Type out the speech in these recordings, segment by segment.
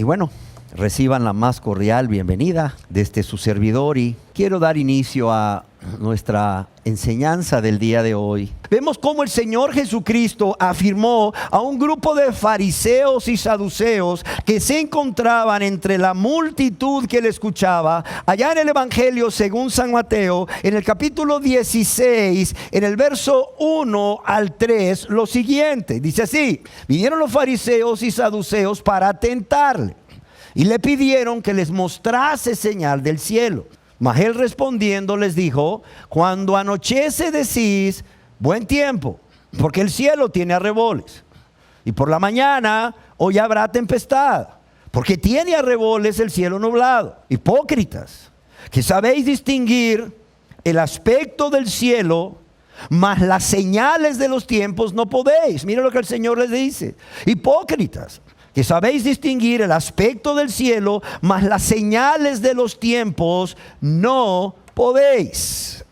Y bueno, reciban la más cordial bienvenida desde su servidor y quiero dar inicio a nuestra enseñanza del día de hoy. Vemos cómo el Señor Jesucristo afirmó a un grupo de fariseos y saduceos que se encontraban entre la multitud que le escuchaba, allá en el Evangelio según San Mateo, en el capítulo 16, en el verso 1 al 3, lo siguiente. Dice así: vinieron los fariseos y saduceos para tentarle y le pidieron que les mostrase señal del cielo. Mas él respondiendo les dijo: cuando anochece decís buen tiempo, porque el cielo tiene arreboles, y por la mañana hoy habrá tempestad, porque tiene arreboles el cielo nublado. Hipócritas, que sabéis distinguir el aspecto del cielo, mas las señales de los tiempos no podéis. Mira lo que el Señor les dice: hipócritas, que sabéis distinguir el aspecto del cielo, mas las señales de los tiempos no podéis.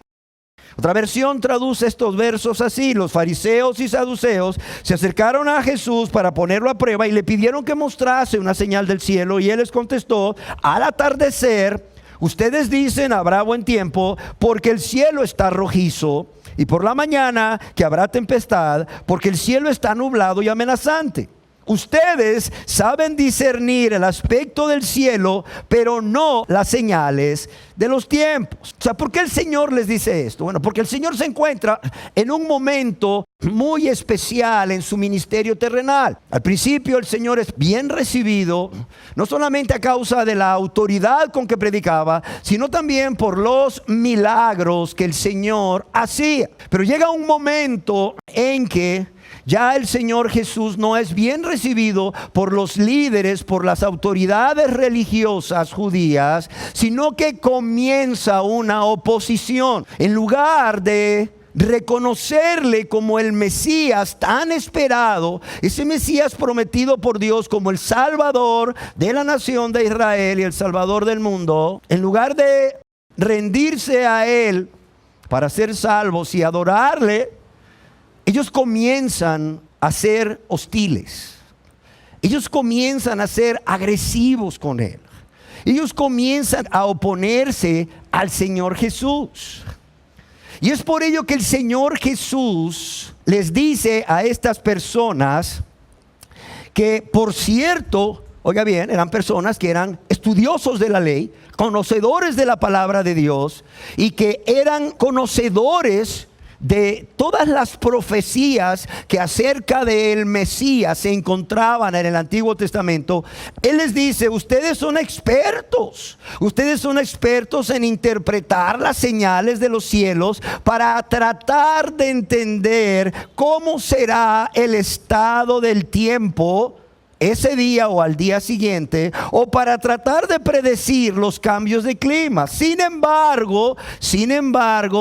Otra versión traduce estos versos así: los fariseos y saduceos se acercaron a Jesús para ponerlo a prueba y le pidieron que mostrase una señal del cielo, y él les contestó: al atardecer ustedes dicen habrá buen tiempo, porque el cielo está rojizo, y por la mañana que habrá tempestad, porque el cielo está nublado y amenazante. Ustedes saben discernir el aspecto del cielo, pero no las señales de los tiempos. O sea, ¿por qué el Señor les dice esto? Bueno, porque el Señor se encuentra en un momento muy especial en su ministerio terrenal. Al principio el Señor es bien recibido, no solamente a causa de la autoridad con que predicaba, sino también por los milagros que el Señor hacía. Pero llega un momento en que ya el Señor Jesús no es bien recibido por los líderes, por las autoridades religiosas judías, sino que comienza una oposición. En lugar de reconocerle como el Mesías tan esperado, ese Mesías prometido por Dios como el Salvador de la nación de Israel y el Salvador del mundo, en lugar de rendirse a Él para ser salvos y adorarle, ellos comienzan a ser hostiles. Ellos comienzan a ser agresivos con Él. Ellos comienzan a oponerse al Señor Jesús. Y es por ello que el Señor Jesús les dice a estas personas que, por cierto, oiga bien, eran personas que eran estudiosos de la ley, conocedores de la palabra de Dios, y que eran conocedores de todas las profecías que acerca del Mesías se encontraban en el Antiguo Testamento. Él les dice: ustedes son expertos en interpretar las señales de los cielos para tratar de entender cómo será el estado del tiempo ese día o al día siguiente, o para tratar de predecir los cambios de clima. Sin embargo,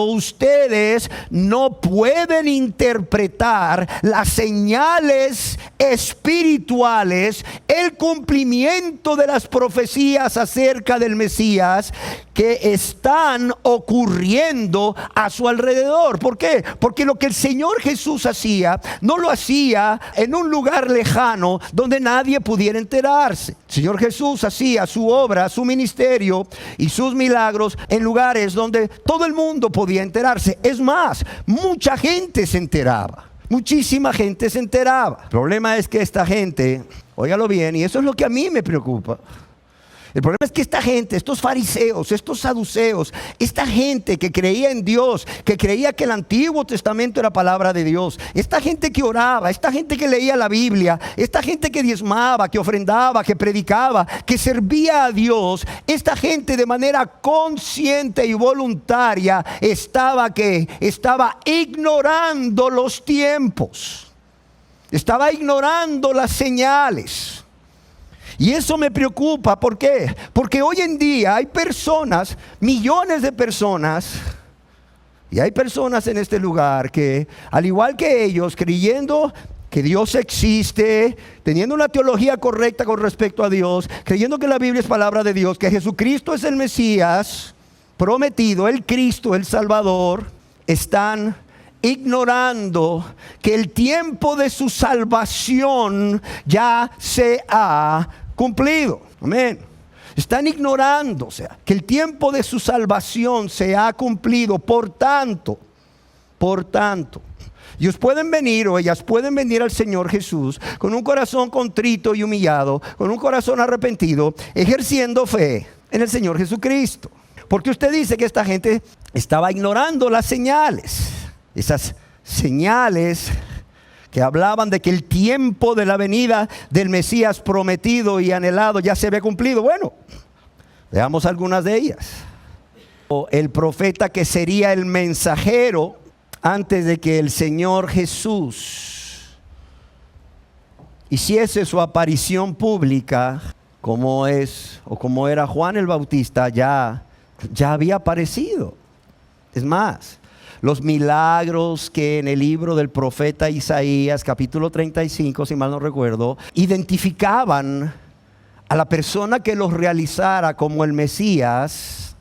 ustedes no pueden interpretar las señales espirituales, el cumplimiento de las profecías acerca del Mesías que están ocurriendo a su alrededor. ¿Por qué? Porque lo que el Señor Jesús hacía, no lo hacía en un lugar lejano donde nadie pudiera enterarse. El Señor Jesús hacía su obra, su ministerio y sus milagros en lugares donde todo el mundo podía enterarse. Es más, mucha gente se enteraba. Muchísima gente se enteraba. El problema es que esta gente, óigalo bien, y eso es lo que a mí me preocupa. El problema es que esta gente, estos fariseos, estos saduceos, esta gente que creía en Dios, que creía que el Antiguo Testamento era palabra de Dios, esta gente que oraba, esta gente que leía la Biblia, esta gente que diezmaba, que ofrendaba, que predicaba, que servía a Dios, esta gente de manera consciente y voluntaria estaba ignorando los tiempos, estaba ignorando las señales. Y eso me preocupa. ¿Por qué? Porque hoy en día hay personas, millones de personas, y hay personas en este lugar que, al igual que ellos, creyendo que Dios existe, teniendo una teología correcta con respecto a Dios, creyendo que la Biblia es palabra de Dios, que Jesucristo es el Mesías prometido, el Cristo, el Salvador, están ignorando que el tiempo de su salvación ya se ha cumplido. Amén. Están ignorando, o sea, que el tiempo de su salvación se ha cumplido. Por tanto, ellos pueden venir, o ellas pueden venir al Señor Jesús con un corazón contrito y humillado, con un corazón arrepentido, ejerciendo fe en el Señor Jesucristo. Porque usted dice que esta gente estaba ignorando las señales, esas señales que hablaban de que el tiempo de la venida del Mesías prometido y anhelado ya se había cumplido. Bueno, veamos algunas de ellas. El profeta que sería el mensajero antes de que el Señor Jesús hiciese su aparición pública, como es o como era Juan el Bautista, ya había aparecido. Es más, los milagros que en el libro del profeta Isaías, capítulo 35, si mal no recuerdo, identificaban a la persona que los realizara como el Mesías,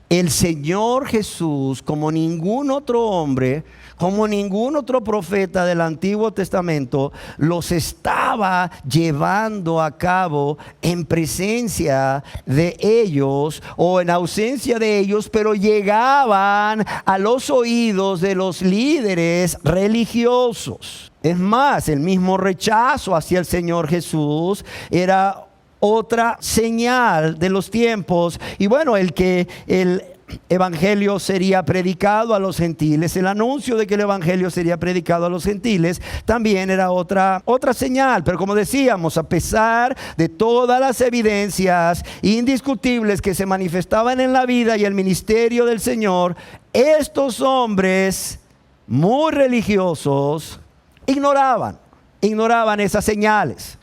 el Señor Jesús, como ningún otro hombre, como ningún otro profeta del Antiguo Testamento, los estaba llevando a cabo en presencia de ellos o en ausencia de ellos, pero llegaban a los oídos de los líderes religiosos. Es más, el mismo rechazo hacia el Señor Jesús era otra señal de los tiempos. Y bueno, el evangelio sería predicado a los gentiles, el anuncio de que el evangelio sería predicado a los gentiles también era otra señal. Pero como decíamos, a pesar de todas las evidencias indiscutibles que se manifestaban en la vida y el ministerio del Señor, estos hombres muy religiosos ignoraban esas señales,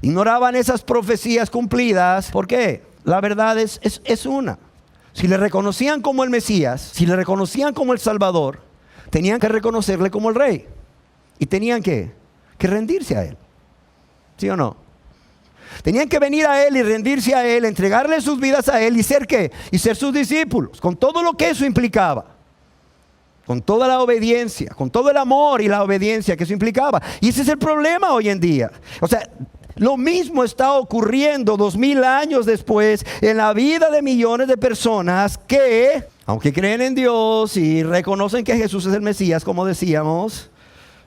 ignoraban esas profecías cumplidas. ¿Por qué? La verdad es una. Si le reconocían como el Mesías, si le reconocían como el Salvador, tenían que reconocerle como el Rey. Y tenían que rendirse a Él. ¿Sí o no? Tenían que venir a Él y rendirse a Él, entregarle sus vidas a Él y ser ¿qué? Y ser sus discípulos, con todo lo que eso implicaba. Con toda la obediencia, con todo el amor y la obediencia que eso implicaba. Y ese es el problema hoy en día. O sea, lo mismo está ocurriendo 2000 años después en la vida de millones de personas que, aunque creen en Dios y reconocen que Jesús es el Mesías, como decíamos,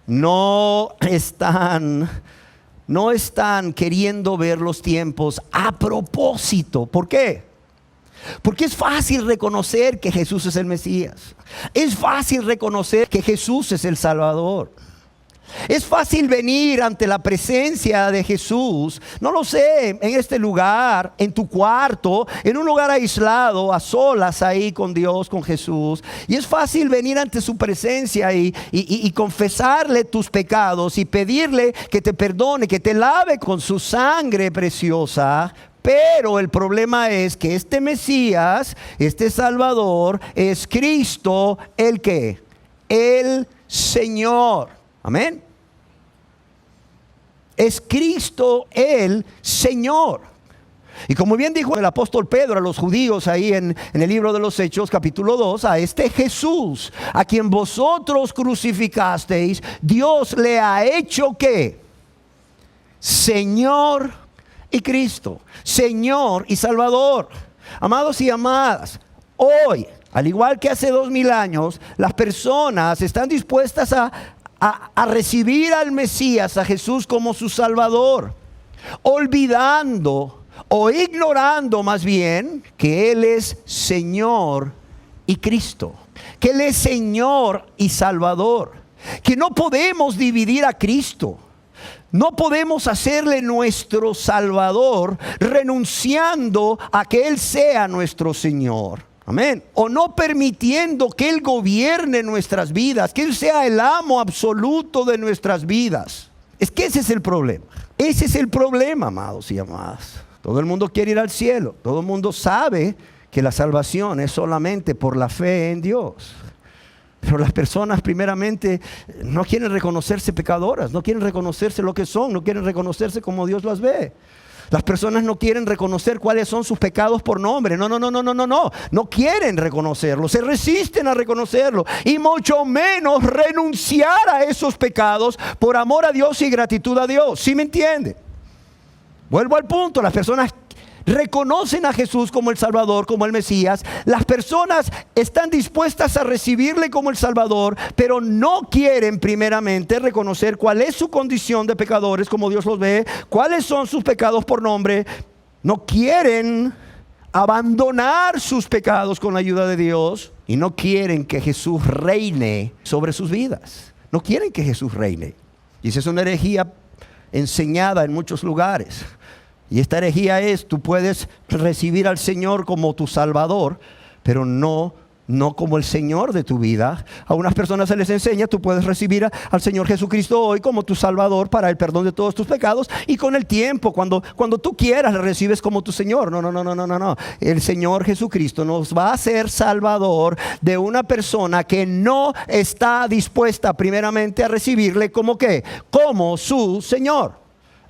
no están queriendo ver los tiempos a propósito. ¿Por qué? Porque es fácil reconocer que Jesús es el Mesías. Es fácil reconocer que Jesús es el Salvador. Es fácil venir ante la presencia de Jesús, no lo sé, en este lugar, en tu cuarto, en un lugar aislado, a solas ahí con Dios, con Jesús. Y es fácil venir ante su presencia y confesarle tus pecados y pedirle que te perdone, que te lave con su sangre preciosa. Pero el problema es que este Mesías, este Salvador, es Cristo, ¿el qué? El Señor. Amén. Es Cristo el Señor. Y como bien dijo el apóstol Pedro a los judíos ahí en el libro de los Hechos, capítulo 2, a este Jesús, a quien vosotros crucificasteis, Dios le ha hecho ¿qué? Señor y Cristo, Señor y Salvador. Amados y amadas, hoy, al igual que hace 2000 años, las personas están dispuestas a recibir al Mesías, a Jesús como su Salvador, olvidando o ignorando más bien que Él es Señor y Cristo, que Él es Señor y Salvador, que no podemos dividir a Cristo. No podemos hacerle nuestro Salvador renunciando a que Él sea nuestro Señor. Amén. O no permitiendo que Él gobierne nuestras vidas, que Él sea el amo absoluto de nuestras vidas. Es que ese es el problema. Ese es el problema, amados y amadas. Todo el mundo quiere ir al cielo. Todo el mundo sabe que la salvación es solamente por la fe en Dios. Pero las personas primeramente no quieren reconocerse pecadoras, no quieren reconocerse lo que son, no quieren reconocerse como Dios las ve. Las personas no quieren reconocer cuáles son sus pecados por nombre. No quieren reconocerlo, se resisten a reconocerlo y mucho menos renunciar a esos pecados por amor a Dios y gratitud a Dios. ¿Sí me entiende? Vuelvo al punto, las personas reconocen a Jesús como el Salvador, como el Mesías. Las personas están dispuestas a recibirle como el Salvador, pero no quieren primeramente reconocer cuál es su condición de pecadores, como Dios los ve, cuáles son sus pecados por nombre. No quieren abandonar sus pecados con la ayuda de Dios y no quieren que Jesús reine sobre sus vidas. No quieren que Jesús reine. Y esa es una herejía enseñada en muchos lugares. Y esta herejía es: tú puedes recibir al Señor como tu Salvador, pero no como el Señor de tu vida. A unas personas se les enseña: tú puedes recibir al Señor Jesucristo hoy como tu Salvador para el perdón de todos tus pecados, y con el tiempo, cuando tú quieras, le recibes como tu Señor. No. El Señor Jesucristo nos va a hacer Salvador de una persona que no está dispuesta primeramente a recibirle como ¿qué? Como su Señor.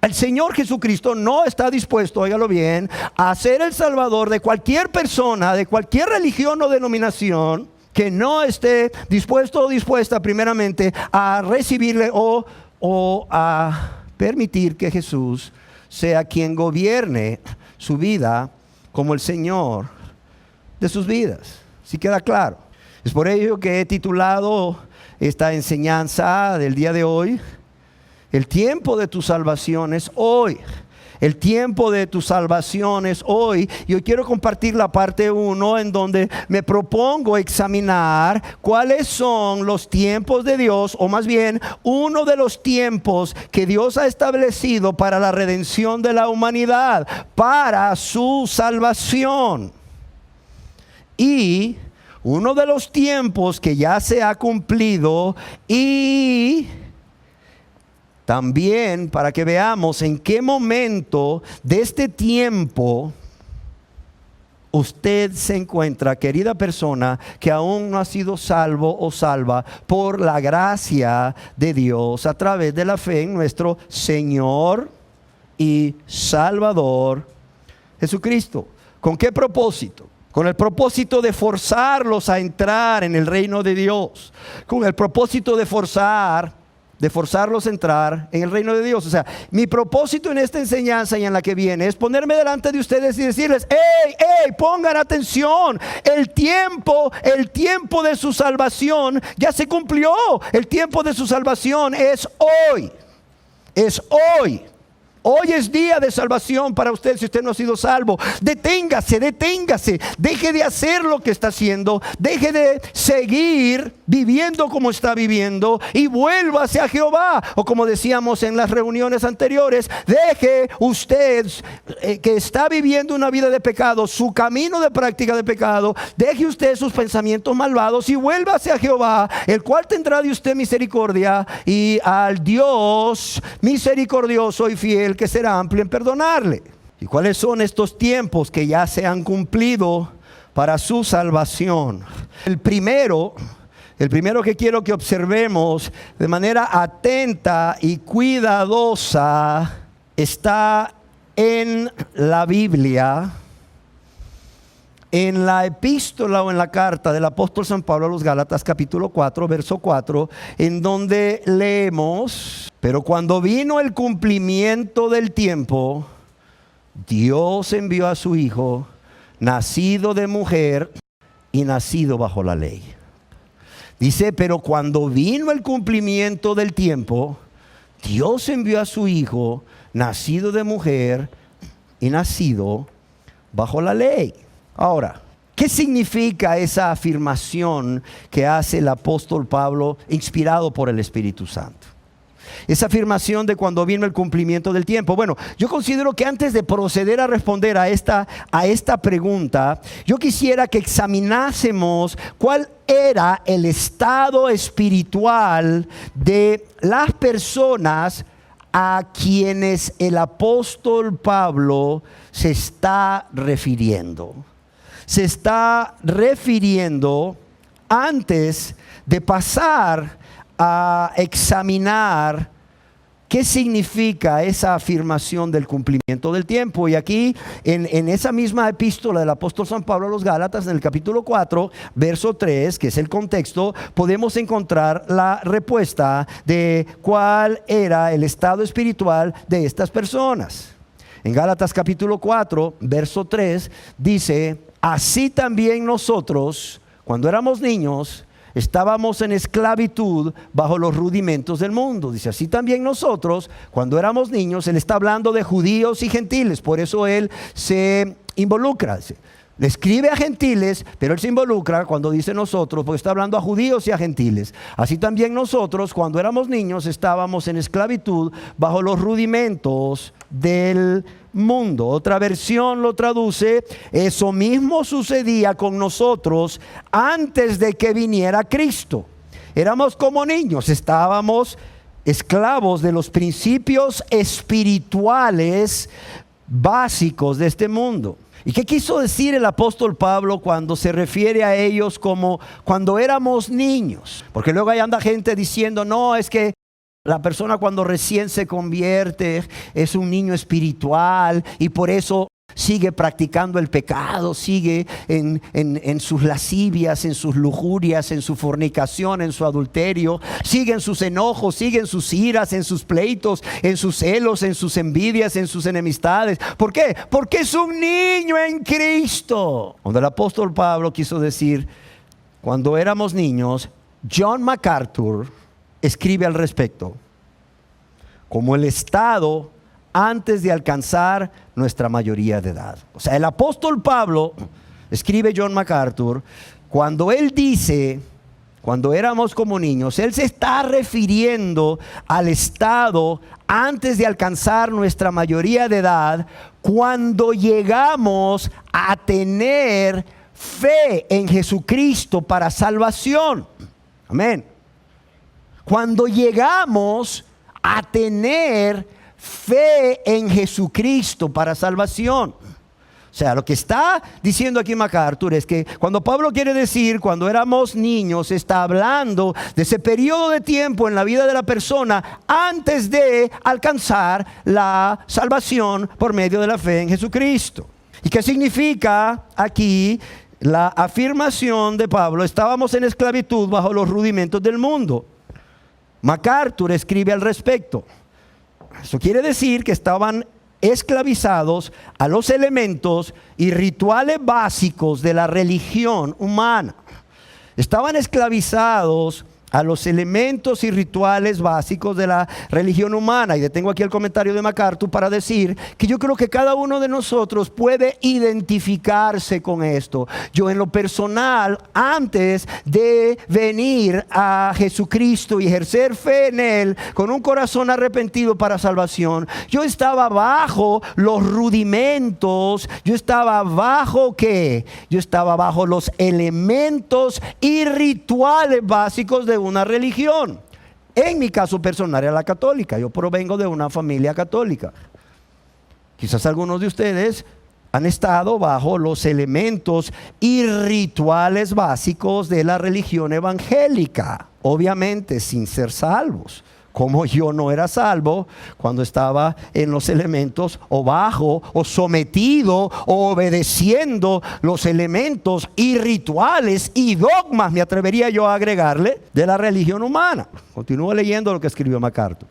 El Señor Jesucristo no está dispuesto, óigalo bien, a ser el Salvador de cualquier persona, de cualquier religión o denominación que no esté dispuesto o dispuesta primeramente a recibirle o a permitir que Jesús sea quien gobierne su vida como el Señor de sus vidas. ¿Sí queda claro? Es por ello que he titulado esta enseñanza del día de hoy: el tiempo de tu salvación es hoy. El tiempo de tu salvación es hoy. Y hoy quiero compartir la parte 1, en donde me propongo examinar cuáles son los tiempos de Dios, o más bien uno de los tiempos que Dios ha establecido para la redención de la humanidad, para su salvación. Y uno de los tiempos que ya se ha cumplido, y también para que veamos en qué momento de este tiempo usted se encuentra, querida persona, que aún no ha sido salvo o salva por la gracia de Dios a través de la fe en nuestro Señor y Salvador Jesucristo. ¿Con qué propósito? Con el propósito de forzarlos a entrar en el reino de Dios. Con el propósito de forzarlos a entrar en el reino de Dios. O sea, mi propósito en esta enseñanza y en la que viene es ponerme delante de ustedes y decirles: ¡Ey! Pongan atención. El tiempo de su salvación ya se cumplió. El tiempo de su salvación es hoy. Es hoy. Hoy es día de salvación para usted si usted no ha sido salvo. Deténgase. Deje de hacer lo que está haciendo. Deje de seguir viviendo como está viviendo y vuélvase a Jehová. O como decíamos en las reuniones anteriores, deje usted que está viviendo una vida de pecado, su camino de práctica de pecado. Deje usted sus pensamientos malvados y vuélvase a Jehová, el cual tendrá de usted misericordia, y al Dios misericordioso y fiel, que será amplio en perdonarle. ¿Y cuáles son estos tiempos que ya se han cumplido para su salvación? El primero que quiero que observemos de manera atenta y cuidadosa está en la Biblia, en la epístola o en la carta del apóstol San Pablo a los Gálatas, capítulo 4, verso 4, en donde leemos: pero cuando vino el cumplimiento del tiempo, Dios envió a su Hijo, nacido de mujer y nacido bajo la ley. Dice: pero cuando vino el cumplimiento del tiempo, Dios envió a su Hijo, nacido de mujer y nacido bajo la ley. Ahora, ¿qué significa esa afirmación que hace el apóstol Pablo, inspirado por el Espíritu Santo? Esa afirmación de cuando vino el cumplimiento del tiempo. Bueno, yo considero que antes de proceder a responder a esta pregunta, yo quisiera que examinásemos cuál era el estado espiritual de las personas a quienes el apóstol Pablo se está refiriendo. Se está refiriendo antes de pasar a examinar qué significa esa afirmación del cumplimiento del tiempo. Y aquí en esa misma epístola del apóstol San Pablo a los Gálatas, en el capítulo 4, verso 3, que es el contexto, podemos encontrar la respuesta de cuál era el estado espiritual de estas personas. En Gálatas capítulo 4, verso 3, dice: así también nosotros, cuando éramos niños, estábamos en esclavitud bajo los rudimentos del mundo. Dice, así también nosotros, cuando éramos niños. Él está hablando de judíos y gentiles, por eso él se involucra. Le escribe a gentiles, pero él se involucra cuando dice nosotros, porque está hablando a judíos y a gentiles. Así también nosotros, cuando éramos niños, estábamos en esclavitud bajo los rudimentos del mundo. Otra versión lo traduce: eso mismo sucedía con nosotros antes de que viniera Cristo. Éramos como niños, estábamos esclavos de los principios espirituales básicos de este mundo. ¿Y qué quiso decir el apóstol Pablo cuando se refiere a ellos como cuando éramos niños? Porque luego ahí anda gente diciendo, no, es que la persona cuando recién se convierte es un niño espiritual y por eso sigue practicando el pecado, sigue en sus lascivias, en sus lujurias, en su fornicación, en su adulterio, sigue en sus enojos, sigue en sus iras, en sus pleitos, en sus celos, en sus envidias, en sus enemistades. ¿Por qué? Porque es un niño en Cristo. Cuando el apóstol Pablo quiso decir, cuando éramos niños, John MacArthur escribe al respecto, como el estado antes de alcanzar nuestra mayoría de edad. O sea, el apóstol Pablo, escribe John MacArthur, cuando él dice, cuando éramos como niños, él se está refiriendo al estado antes de alcanzar nuestra mayoría de edad, cuando llegamos a tener fe en Jesucristo para salvación. Amén. Cuando llegamos a tener fe en Jesucristo para salvación. O sea, lo que está diciendo aquí MacArthur es que cuando Pablo quiere decir cuando éramos niños, está hablando de ese periodo de tiempo en la vida de la persona antes de alcanzar la salvación por medio de la fe en Jesucristo. ¿Y qué significa aquí la afirmación de Pablo? Estábamos en esclavitud bajo los rudimentos del mundo. MacArthur escribe al respecto. Eso quiere decir que estaban esclavizados a los elementos y rituales básicos de la religión humana. Estaban esclavizados a los elementos y rituales básicos de la religión humana. Y detengo aquí el comentario de MacArthur para decir que yo creo que cada uno de nosotros puede identificarse con esto. Yo en lo personal, antes de venir a Jesucristo y ejercer fe en Él con un corazón arrepentido para salvación, yo estaba bajo los rudimentos. Yo estaba bajo ¿qué? Yo estaba bajo los elementos y rituales básicos de una religión. En mi caso personal era la católica. Yo provengo de una familia católica. Quizás algunos de ustedes han estado bajo los elementos y rituales básicos de la religión evangélica, obviamente sin ser salvos. Como yo no era salvo cuando estaba en los elementos o bajo o sometido o obedeciendo los elementos y rituales y dogmas, me atrevería yo a agregarle, de la religión humana. Continúo leyendo lo que escribió MacArthur.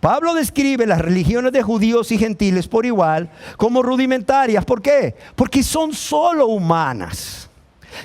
Pablo describe las religiones de judíos y gentiles por igual como rudimentarias. ¿Por qué? Porque son solo humanas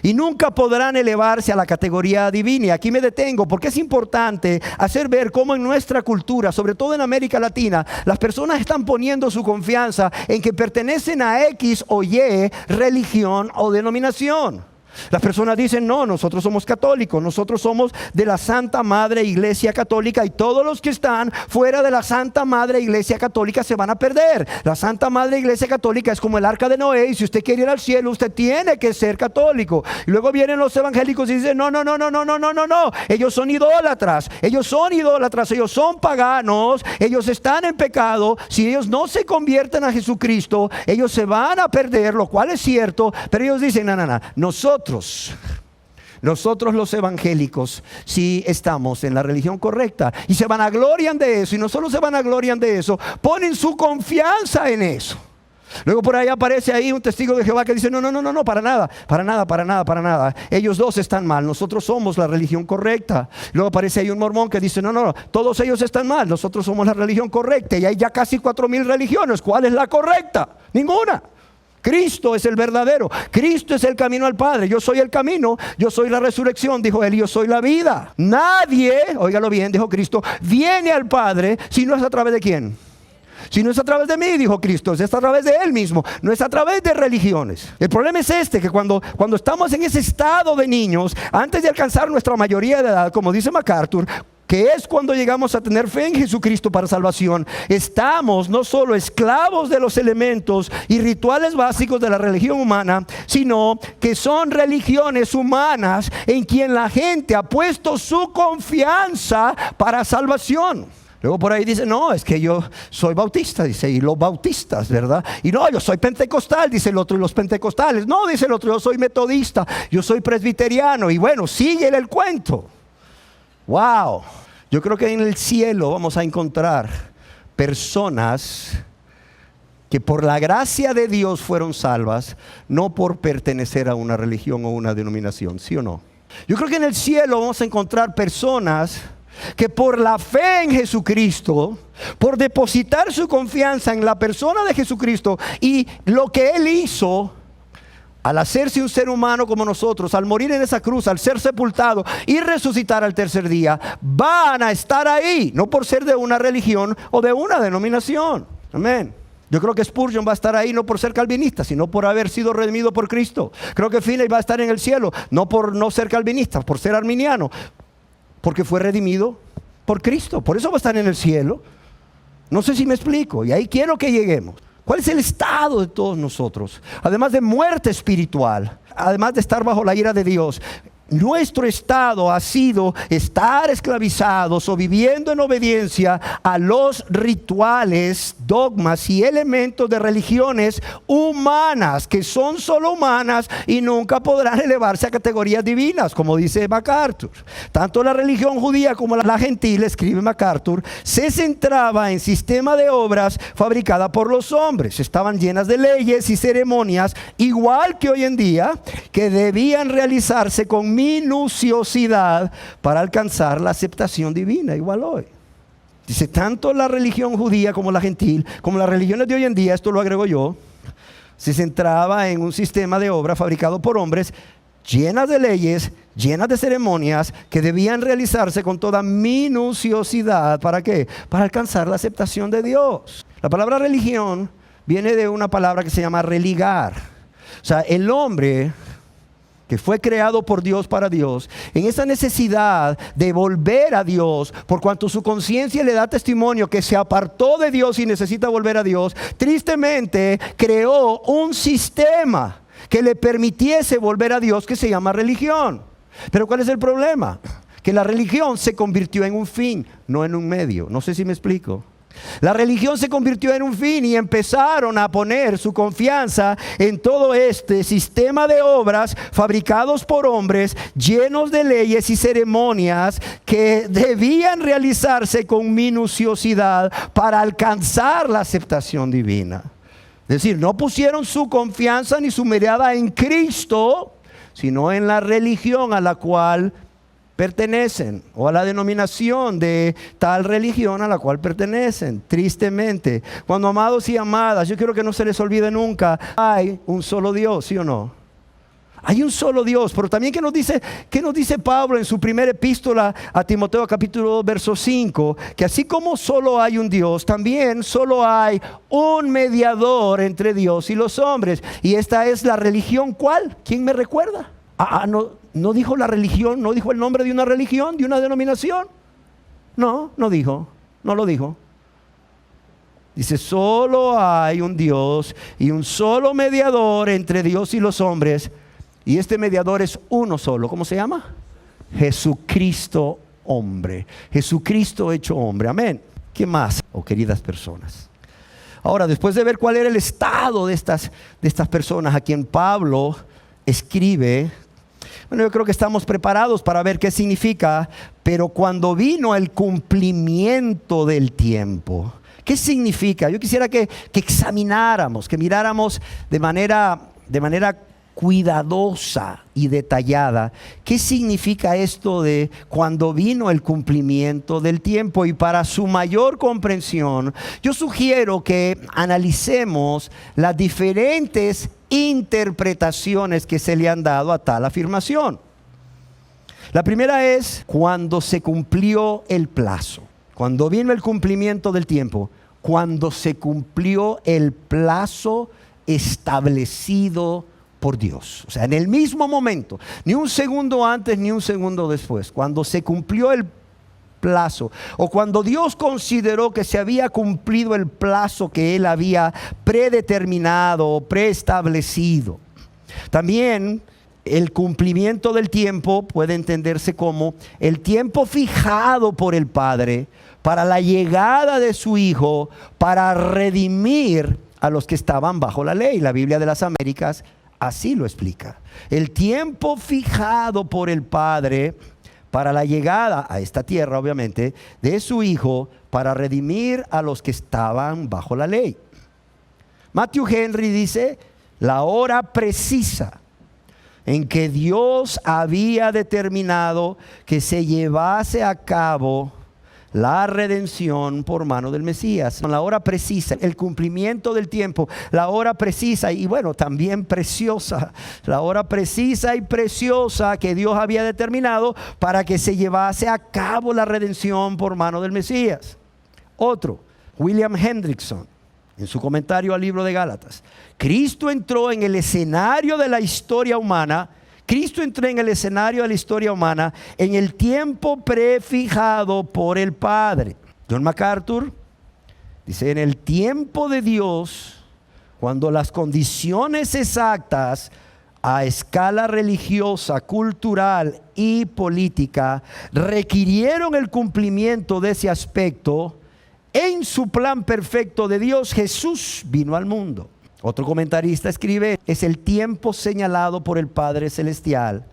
y nunca podrán elevarse a la categoría divina. Y aquí me detengo porque es importante hacer ver cómo en nuestra cultura, sobre todo en América Latina, las personas están poniendo su confianza en que pertenecen a X o Y religión o denominación. Las personas dicen, no, nosotros somos católicos, nosotros somos de la Santa Madre Iglesia Católica, y todos los que están fuera de la Santa Madre Iglesia Católica se van a perder. La Santa Madre Iglesia Católica es como el arca de Noé, y si usted quiere ir al cielo, usted tiene que ser católico. Y luego vienen los evangélicos y dicen, no, ellos son idólatras, ellos son paganos, ellos están en pecado. Si ellos no se convierten a Jesucristo, ellos se van a perder, lo cual es cierto, pero ellos dicen, nosotros los evangélicos sí estamos en la religión correcta, y se vanaglorian de eso. Y no solo se vanaglorian de eso, ponen su confianza en eso. Luego por ahí aparece ahí un testigo de Jehová que dice, no, para nada. Ellos dos están mal, nosotros somos la religión correcta. Luego aparece ahí un mormón que dice, no, todos ellos están mal, nosotros somos la religión correcta. Y hay ya casi 4,000 religiones. ¿Cuál es la correcta? Ninguna. Cristo es el verdadero. Cristo es el camino al Padre. Yo soy el camino, yo soy la resurrección, dijo él, y yo soy la vida. Nadie, óigalo bien, dijo Cristo, viene al Padre si no es a través de ¿quién? Si no es a través de mí, dijo Cristo, es a través de Él mismo, no es a través de religiones. El problema es que cuando estamos en ese estado de niños, antes de alcanzar nuestra mayoría de edad, como dice MacArthur, que es cuando llegamos a tener fe en Jesucristo para salvación, estamos no solo esclavos de los elementos y rituales básicos de la religión humana, sino que son religiones humanas en quien la gente ha puesto su confianza para salvación. Luego por ahí dice, no, es que yo soy bautista, dice, y los bautistas, ¿verdad? Y no, yo soy pentecostal, dice el otro, y los pentecostales. No, dice el otro, yo soy metodista, yo soy presbiteriano. Y bueno, síguele el cuento. Wow, yo creo que en el cielo vamos a encontrar personas que por la gracia de Dios fueron salvas, no por pertenecer a una religión o una denominación, ¿sí o no? Yo creo que en el cielo vamos a encontrar personas que por la fe en Jesucristo, por depositar su confianza en la persona de Jesucristo y lo que Él hizo, al hacerse un ser humano como nosotros, al morir en esa cruz, al ser sepultado y resucitar al tercer día, van a estar ahí, no por ser de una religión o de una denominación. Amén. Yo creo que Spurgeon va a estar ahí no por ser calvinista, sino por haber sido redimido por Cristo. Creo que Finney va a estar en el cielo, no por no ser calvinista, por ser arminiano, porque fue redimido por Cristo. Por eso va a estar en el cielo. No sé si me explico, y ahí quiero que lleguemos. ¿Cuál es el estado de todos nosotros? Además de muerte espiritual, además de estar bajo la ira de Dios, nuestro estado ha sido estar esclavizados o viviendo en obediencia a los rituales, dogmas y elementos de religiones humanas, que son solo humanas y nunca podrán elevarse a categorías divinas, como dice MacArthur. Tanto la religión judía como la gentil, escribe MacArthur, se centraba en sistema de obras fabricada por los hombres. Estaban llenas de leyes y ceremonias, igual que hoy en día, que debían realizarse con minuciosidad para alcanzar la aceptación divina, igual hoy. Dice, tanto la religión judía como la gentil, como las religiones de hoy en día, esto lo agrego yo, se centraba en un sistema de obra fabricado por hombres, llenas de leyes, llenas de ceremonias, que debían realizarse con toda minuciosidad. ¿Para qué? Para alcanzar la aceptación de Dios. La palabra religión viene de una palabra que se llama religar. O sea, el hombre que fue creado por Dios para Dios, en esa necesidad de volver a Dios, por cuanto su conciencia le da testimonio que se apartó de Dios y necesita volver a Dios, tristemente creó un sistema que le permitiese volver a Dios, que se llama religión. Pero ¿cuál es el problema? Que la religión se convirtió en un fin, no en un medio. No sé si me explico. La religión se convirtió en un fin y empezaron a poner su confianza en todo este sistema de obras fabricados por hombres, llenos de leyes y ceremonias que debían realizarse con minuciosidad para alcanzar la aceptación divina. Es decir, no pusieron su confianza ni su mirada en Cristo, sino en la religión a la cual pertenecen, o a la denominación de tal religión a la cual pertenecen. Tristemente, cuando, amados y amadas, yo quiero que no se les olvide nunca, hay un solo Dios, ¿sí o no? Hay un solo Dios. Pero también, ¿qué nos dice Pablo en su primera epístola a Timoteo, capítulo 2, verso 5? Que así como solo hay un Dios, también solo hay un mediador entre Dios y los hombres. Y esta es la religión, ¿cuál? ¿Quién me recuerda? No dijo la religión, no dijo el nombre de una religión, de una denominación. No lo dijo. Dice, solo hay un Dios y un solo mediador entre Dios y los hombres. Y este mediador es uno solo. ¿Cómo se llama? Jesucristo hombre. Jesucristo hecho hombre. Amén. ¿Qué más? Oh, queridas personas. Ahora, después de ver cuál era el estado de estas personas a quien Pablo escribe, bueno, yo creo que estamos preparados para ver qué significa. Pero cuando vino el cumplimiento del tiempo, ¿Qué significa? Yo quisiera que examináramos, que miráramos de manera cuidadosa y detallada qué significa esto de cuando vino el cumplimiento del tiempo. Y para su mayor comprensión, yo sugiero que analicemos las diferentes interpretaciones que se le han dado a tal afirmación. La primera es cuando se cumplió el plazo, cuando vino el cumplimiento del tiempo, cuando se cumplió el plazo establecido por Dios. O sea, en el mismo momento, ni un segundo antes ni un segundo después, cuando se cumplió el plazo, o cuando Dios consideró que se había cumplido el plazo que Él había predeterminado o preestablecido. También el cumplimiento del tiempo puede entenderse como el tiempo fijado por el Padre para la llegada de su Hijo para redimir a los que estaban bajo la ley. La Biblia de las Américas así lo explica. El tiempo fijado por el Padre para la llegada a esta tierra, obviamente, de su Hijo para redimir a los que estaban bajo la ley. Matthew Henry dice, la hora precisa en que Dios había determinado que se llevase a cabo la redención por mano del Mesías. La hora precisa, el cumplimiento del tiempo, la hora precisa y bueno, también preciosa, la hora precisa y preciosa que Dios había determinado para que se llevase a cabo la redención por mano del Mesías. Otro, William Hendrickson, en su comentario al libro de Gálatas, Cristo entró en el escenario de la historia humana. Cristo entró en el escenario de la historia humana en el tiempo prefijado por el Padre. John MacArthur dice, en el tiempo de Dios, cuando las condiciones exactas a escala religiosa, cultural y política requirieron el cumplimiento de ese aspecto, en su plan perfecto de Dios, Jesús vino al mundo. Otro comentarista escribe, es el tiempo señalado por el Padre Celestial.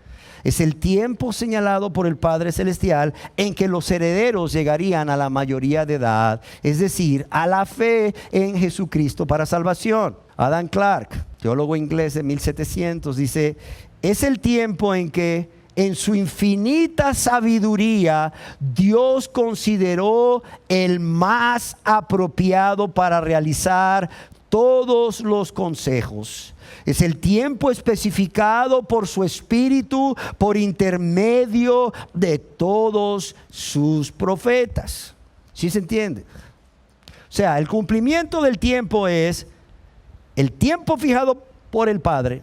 Es el tiempo señalado por el Padre Celestial en que los herederos llegarían a la mayoría de edad, es decir, a la fe en Jesucristo para salvación. Adam Clarke, teólogo inglés de 1700, dice, es el tiempo en que en su infinita sabiduría Dios consideró el más apropiado para realizar todos los consejos. Es el tiempo especificado por su Espíritu por intermedio de todos sus profetas. ¿Sí se entiende? O sea, el cumplimiento del tiempo es el tiempo fijado por el Padre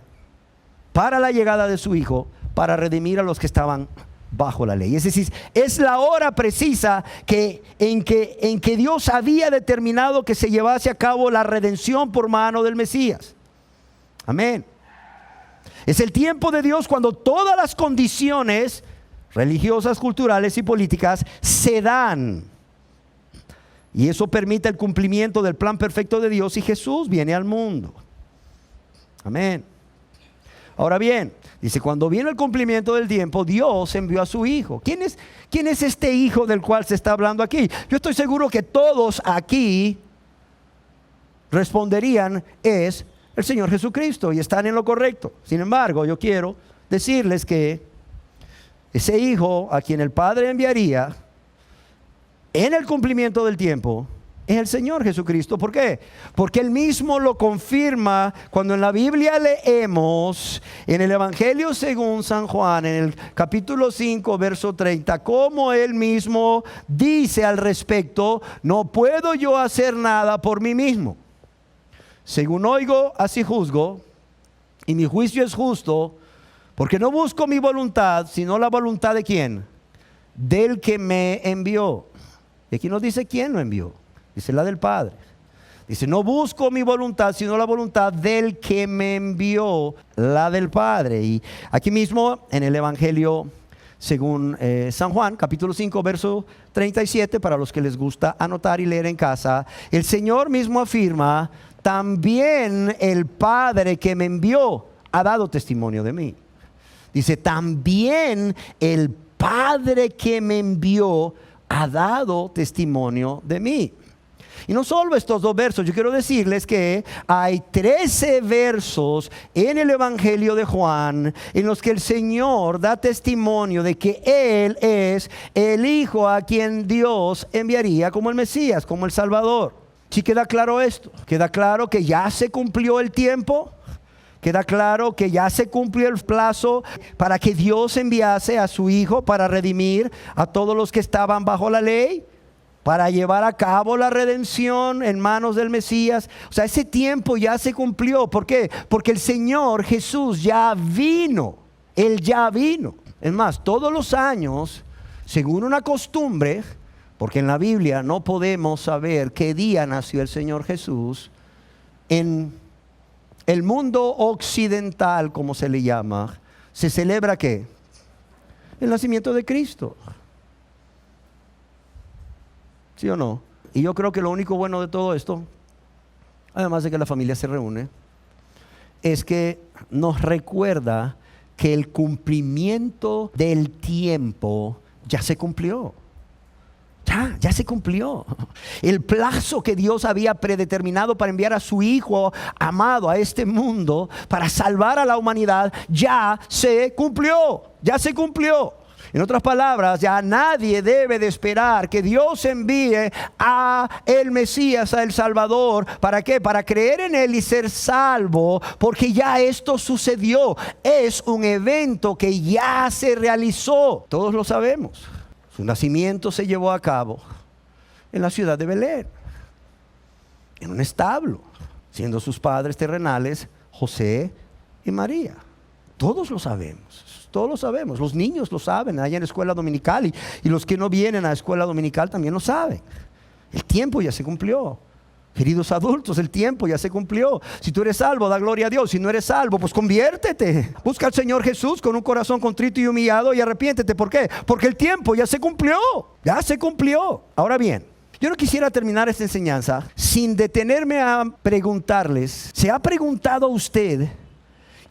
para la llegada de su Hijo para redimir a los que estaban bajo la ley. Es decir, es la hora precisa en que Dios había determinado que se llevase a cabo la redención por mano del Mesías. Amén. Es el tiempo de Dios cuando todas las condiciones religiosas, culturales y políticas se dan. Y eso permite el cumplimiento del plan perfecto de Dios y Jesús viene al mundo. Amén. Ahora bien, dice, cuando vino el cumplimiento del tiempo, Dios envió a su Hijo. ¿Quién es este Hijo del cual se está hablando aquí? Yo estoy seguro que todos aquí responderían, es el Señor Jesucristo, y están en lo correcto. Sin embargo, yo quiero decirles que ese Hijo a quien el Padre enviaría en el cumplimiento del tiempo es el Señor Jesucristo. ¿Por qué? Porque Él mismo lo confirma cuando en la Biblia leemos en el Evangelio según San Juan, en el capítulo 5, verso 30, como Él mismo dice al respecto, no puedo yo hacer nada por mí mismo. Según oigo, así juzgo, y mi juicio es justo, porque no busco mi voluntad, sino la voluntad ¿de quién? Del que me envió. Y aquí nos dice quién lo envió. Dice la del Padre. Dice, no busco mi voluntad, sino la voluntad del que me envió, la del Padre. Y aquí mismo en el Evangelio según San Juan, capítulo 5, verso 37, para los que les gusta anotar y leer en casa, el Señor mismo afirma, también el Padre que me envió ha dado testimonio de mí. Dice, también el Padre que me envió ha dado testimonio de mí. Y no solo estos 2 versos, yo quiero decirles que hay 13 versos en el Evangelio de Juan en los que el Señor da testimonio de que Él es el Hijo a quien Dios enviaría como el Mesías, como el Salvador. ¿Sí queda claro esto? ¿Queda claro que ya se cumplió el tiempo? ¿Queda claro que ya se cumplió el plazo para que Dios enviase a su Hijo para redimir a todos los que estaban bajo la ley? Para llevar a cabo la redención en manos del Mesías. O sea, ese tiempo ya se cumplió. ¿Por qué? Porque el Señor Jesús ya vino. Él ya vino. Es más, todos los años, según una costumbre, porque en la Biblia no podemos saber qué día nació el Señor Jesús, en el mundo occidental, como se le llama, se celebra ¿qué? El nacimiento de Cristo. ¿Sí o no? Y yo creo que lo único bueno de todo esto, además de que la familia se reúne, es que nos recuerda que el cumplimiento del tiempo ya se cumplió. Ya se cumplió. El plazo que Dios había predeterminado para enviar a su Hijo amado a este mundo para salvar a la humanidad ya se cumplió. Ya se cumplió. En otras palabras, ya nadie debe de esperar que Dios envíe a el Mesías, a el Salvador. ¿Para qué? Para creer en Él y ser salvo, porque ya esto sucedió. Es un evento que ya se realizó. Todos lo sabemos. Su nacimiento se llevó a cabo en la ciudad de Belén, en un establo, siendo sus padres terrenales José y María. Todos lo sabemos. Todos lo sabemos, los niños lo saben allá en la escuela dominical y los que no vienen a la escuela dominical también lo saben. El tiempo ya se cumplió. Queridos adultos, el tiempo ya se cumplió. Si tú eres salvo, da gloria a Dios. Si no eres salvo, pues conviértete. Busca al Señor Jesús con un corazón contrito y humillado y arrepiéntete. ¿Por qué? Porque el tiempo ya se cumplió. Ya se cumplió. Ahora bien, yo no quisiera terminar esta enseñanza sin detenerme a preguntarles, ¿se ha preguntado usted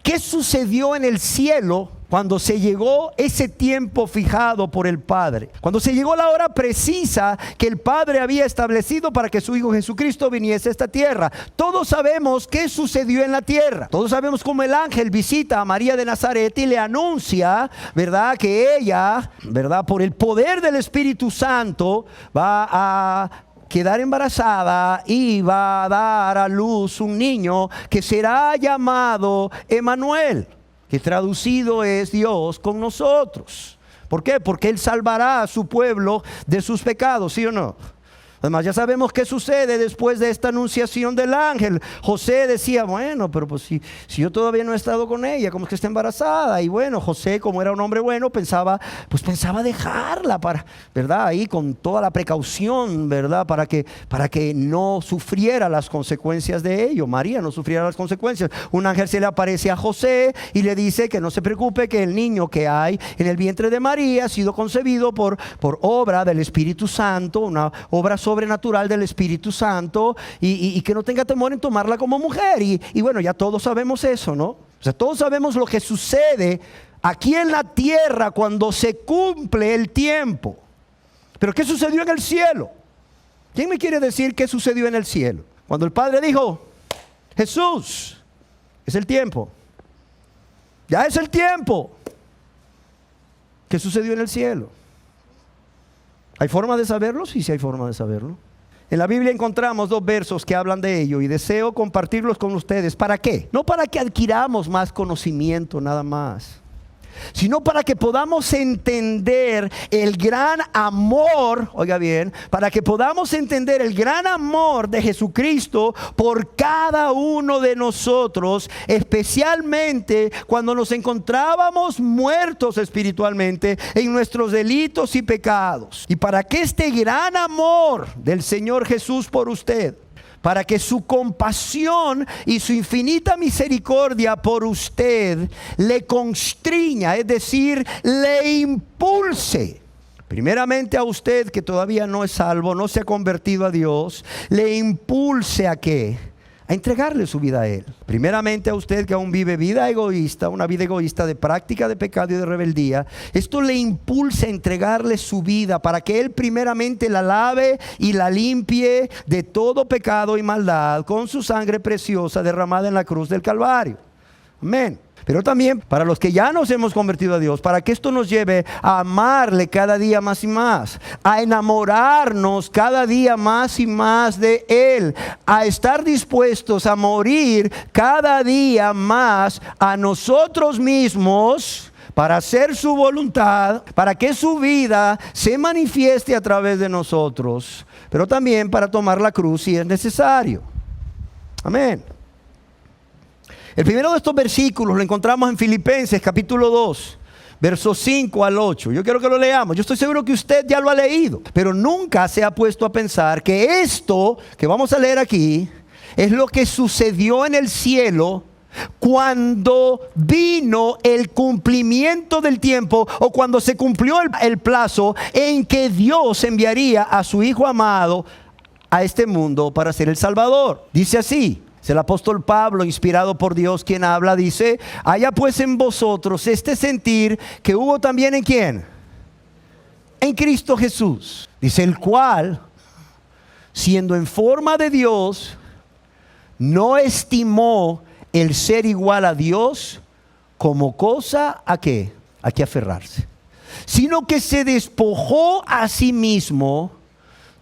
qué sucedió en el cielo cuando se llegó ese tiempo fijado por el Padre? Cuando se llegó la hora precisa que el Padre había establecido para que su Hijo Jesucristo viniese a esta tierra. Todos sabemos qué sucedió en la tierra. Todos sabemos cómo el ángel visita a María de Nazaret y le anuncia, ¿verdad?, que ella, ¿verdad?, por el poder del Espíritu Santo va a quedar embarazada y va a dar a luz un niño que será llamado Emmanuel, que traducido es Dios con nosotros. ¿Por qué? Porque Él salvará a su pueblo de sus pecados, ¿sí o no? Además, ya sabemos qué sucede después de esta anunciación del ángel. José decía, bueno, pero pues si yo todavía no he estado con ella, ¿cómo es que está embarazada? Y bueno, José, como era un hombre bueno, pensaba dejarla ¿verdad? Ahí con toda la precaución, ¿verdad? Para que no sufriera las consecuencias de ello. María no sufriera las consecuencias. Un ángel se le aparece a José y le dice que no se preocupe, que el niño que hay en el vientre de María ha sido concebido por obra del Espíritu Santo, una obra sobrenatural del Espíritu Santo, y que no tenga temor en tomarla como mujer. Y bueno, ya todos sabemos eso, ¿no? O sea, todos sabemos lo que sucede aquí en la tierra cuando se cumple el tiempo. Pero ¿qué sucedió en el cielo? ¿Quién me quiere decir qué sucedió en el cielo? Cuando el Padre dijo, Jesús, es el tiempo. Ya es el tiempo. ¿Qué sucedió en el cielo? ¿Hay forma de saberlo? Sí, sí hay forma de saberlo. En la Biblia encontramos 2 versos que hablan de ello y deseo compartirlos con ustedes. ¿Para qué? No para que adquiramos más conocimiento nada más, sino para que podamos entender el gran amor, oiga bien, para que podamos entender el gran amor de Jesucristo por cada uno de nosotros, especialmente cuando nos encontrábamos muertos espiritualmente en nuestros delitos y pecados. Y para que este gran amor del Señor Jesús por usted, para que su compasión y su infinita misericordia por usted le constriña, es decir, le impulse, primeramente a usted que todavía no es salvo, no se ha convertido a Dios, le impulse ¿a qué? a entregarle su vida a Él. Primeramente a usted que aún vive vida egoísta, una vida egoísta de práctica de pecado y de rebeldía. Esto le impulsa a entregarle su vida para que Él primeramente la lave y la limpie de todo pecado y maldad con su sangre preciosa derramada en la cruz del Calvario. Amén. Pero también para los que ya nos hemos convertido a Dios, para que esto nos lleve a amarle cada día más y más, a enamorarnos cada día más y más de Él, a estar dispuestos a morir cada día más a nosotros mismos para hacer su voluntad, para que su vida se manifieste a través de nosotros, pero también para tomar la cruz si es necesario. Amén. El primero de estos versículos lo encontramos en Filipenses capítulo 2, versos 5 al 8. Yo quiero que lo leamos. Yo estoy seguro que usted ya lo ha leído, pero nunca se ha puesto a pensar que esto que vamos a leer aquí es lo que sucedió en el cielo cuando vino el cumplimiento del tiempo, o cuando se cumplió el plazo en que Dios enviaría a su Hijo amado a este mundo para ser el Salvador. Dice así. Es el apóstol Pablo, inspirado por Dios, quien habla. Dice: haya pues en vosotros este sentir que hubo también en ¿quién? En Cristo Jesús. Dice: el cual, siendo en forma de Dios, no estimó el ser igual a Dios como cosa a qué, a que aferrarse, sino que se despojó a sí mismo,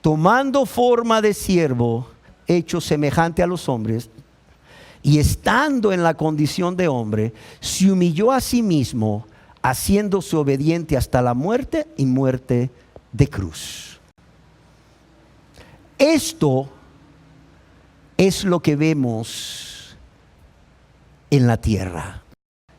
tomando forma de siervo, hecho semejante a los hombres, y estando en la condición de hombre, se humilló a sí mismo, haciéndose obediente hasta la muerte y muerte de cruz. Esto es lo que vemos en la tierra.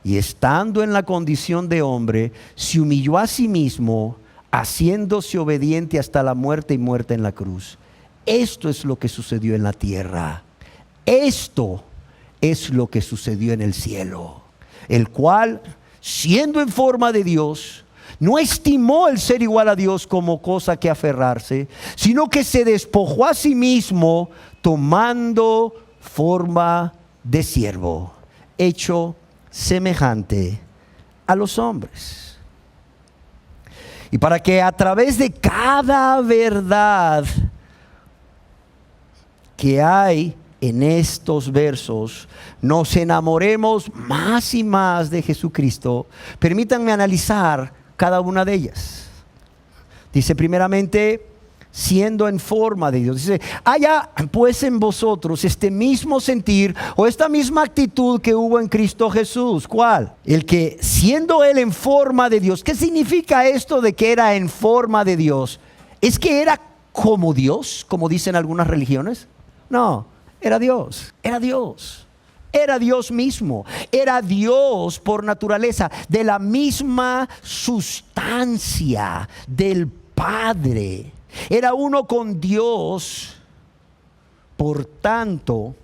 Y estando en la condición de hombre, se humilló a sí mismo, haciéndose obediente hasta la muerte y muerte en la cruz. Esto es lo que sucedió en la tierra. Esto es lo que sucedió en el cielo. El cual, siendo en forma de Dios, no estimó el ser igual a Dios como cosa que aferrarse, sino que se despojó a sí mismo, tomando forma de siervo, hecho semejante a los hombres. Y para que a través de cada verdad que hay en estos versos nos enamoremos más y más de Jesucristo, permítanme analizar cada una de ellas. Dice primeramente, siendo en forma de Dios. Dice: haya pues en vosotros este mismo sentir o esta misma actitud que hubo en Cristo Jesús. ¿Cuál? El que siendo Él en forma de Dios. ¿Qué significa esto de que era en forma de Dios? ¿Es que era como Dios, como dicen algunas religiones? No, era Dios, era Dios. Era Dios mismo, era Dios por naturaleza, de la misma sustancia del Padre. Era uno con Dios, por tanto,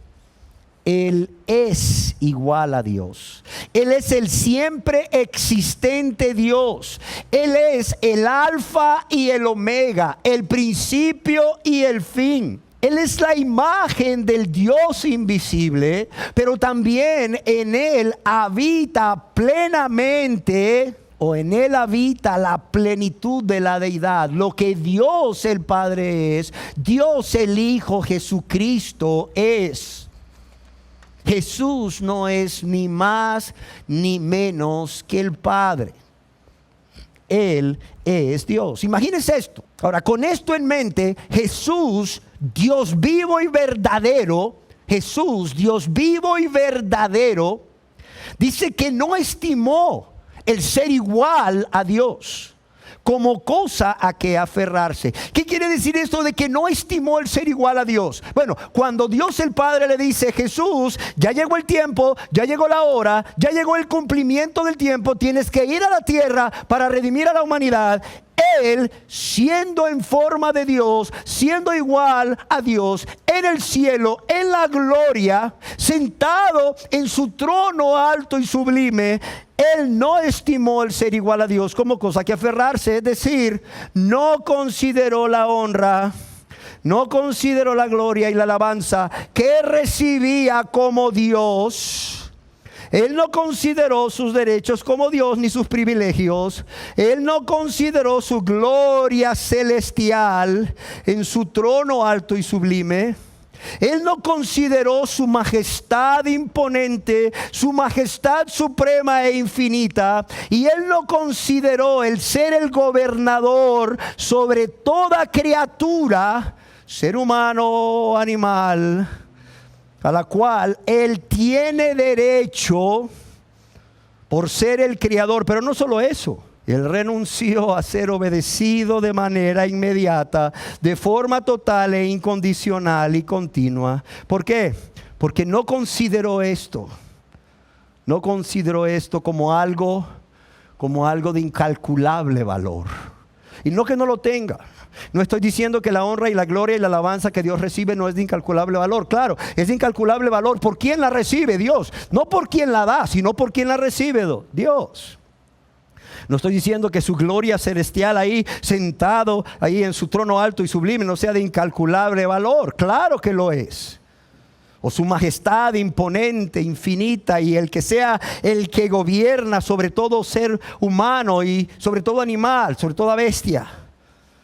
Él es igual a Dios. Él es el siempre existente Dios. Él es el alfa y el omega, el principio y el fin. Él es la imagen del Dios invisible, pero también en Él habita plenamente, o en Él habita la plenitud de la deidad. Lo que Dios el Padre es, Dios el Hijo Jesucristo es. Jesús no es ni más ni menos que el Padre. Él es Dios. Imagínense esto. Ahora, con esto en mente, Jesús, Dios vivo y verdadero, Jesús, Dios vivo y verdadero, dice que no estimó el ser igual a Dios como cosa a que aferrarse. ¿Qué quiere decir esto de que no estimó el ser igual a Dios? Bueno, cuando Dios el Padre le dice: Jesús, ya llegó el tiempo, ya llegó la hora, ya llegó el cumplimiento del tiempo, tienes que ir a la tierra para redimir a la humanidad. Él, siendo en forma de Dios, siendo igual a Dios, en el cielo, en la gloria, sentado en su trono alto y sublime, Él no estimó el ser igual a Dios como cosa que aferrarse, es decir, no consideró la honra no consideró la gloria y la alabanza que recibía como Dios. Él no consideró sus derechos como Dios ni sus privilegios. Él no consideró su gloria celestial en su trono alto y sublime. Él no consideró su majestad imponente, su majestad suprema e infinita. Y Él no consideró el ser el gobernador sobre toda criatura, ser humano o animal, a la cual Él tiene derecho por ser el creador. Pero no solo eso. Él renunció a ser obedecido de manera inmediata, de forma total e incondicional y continua. ¿Por qué? Porque no consideró esto. No consideró esto como algo de incalculable valor. Y no que no lo tenga. No estoy diciendo que la honra y la gloria y la alabanza que Dios recibe no es de incalculable valor. Claro, es de incalculable valor. ¿Por quién la recibe? Dios. No por quién la da, sino por quién la recibe. Dios. No estoy diciendo que su gloria celestial ahí, sentado ahí en su trono alto y sublime, no sea de incalculable valor. Claro que lo es. O su majestad imponente, infinita, y el que sea el que gobierna sobre todo ser humano y sobre todo animal, sobre toda bestia.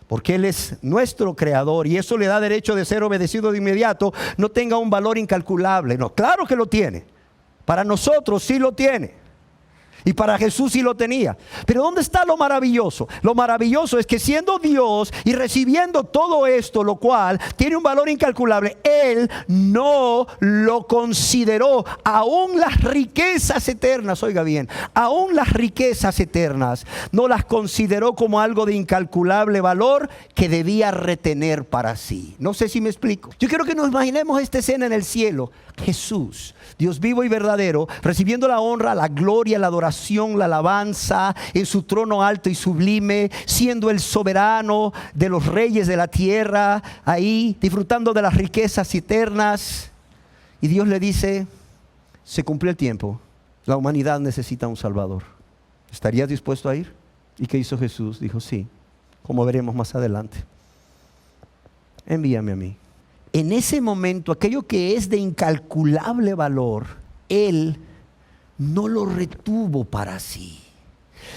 Porque Él es nuestro creador y eso le da derecho de ser obedecido de inmediato, no tenga un valor incalculable. No, claro que lo tiene. Para nosotros sí lo tiene. Y para Jesús sí lo tenía. Pero ¿dónde está lo maravilloso? Lo maravilloso es que siendo Dios y recibiendo todo esto, lo cual tiene un valor incalculable, Él no lo consideró. Aún las riquezas eternas, oiga bien, aún las riquezas eternas no las consideró como algo de incalculable valor que debía retener para sí. No sé si me explico. Yo quiero que nos imaginemos esta escena en el cielo. Jesús, Dios vivo y verdadero, recibiendo la honra, la gloria, la adoración, la alabanza en su trono alto y sublime, siendo el soberano de los reyes de la tierra, ahí disfrutando de las riquezas eternas. Y Dios le dice, se cumplió el tiempo, la humanidad necesita un Salvador. ¿Estarías dispuesto a ir? ¿Y qué hizo Jesús? Dijo, sí, como veremos más adelante. Envíame a mí. En ese momento, aquello que es de incalculable valor, Él no lo retuvo para sí,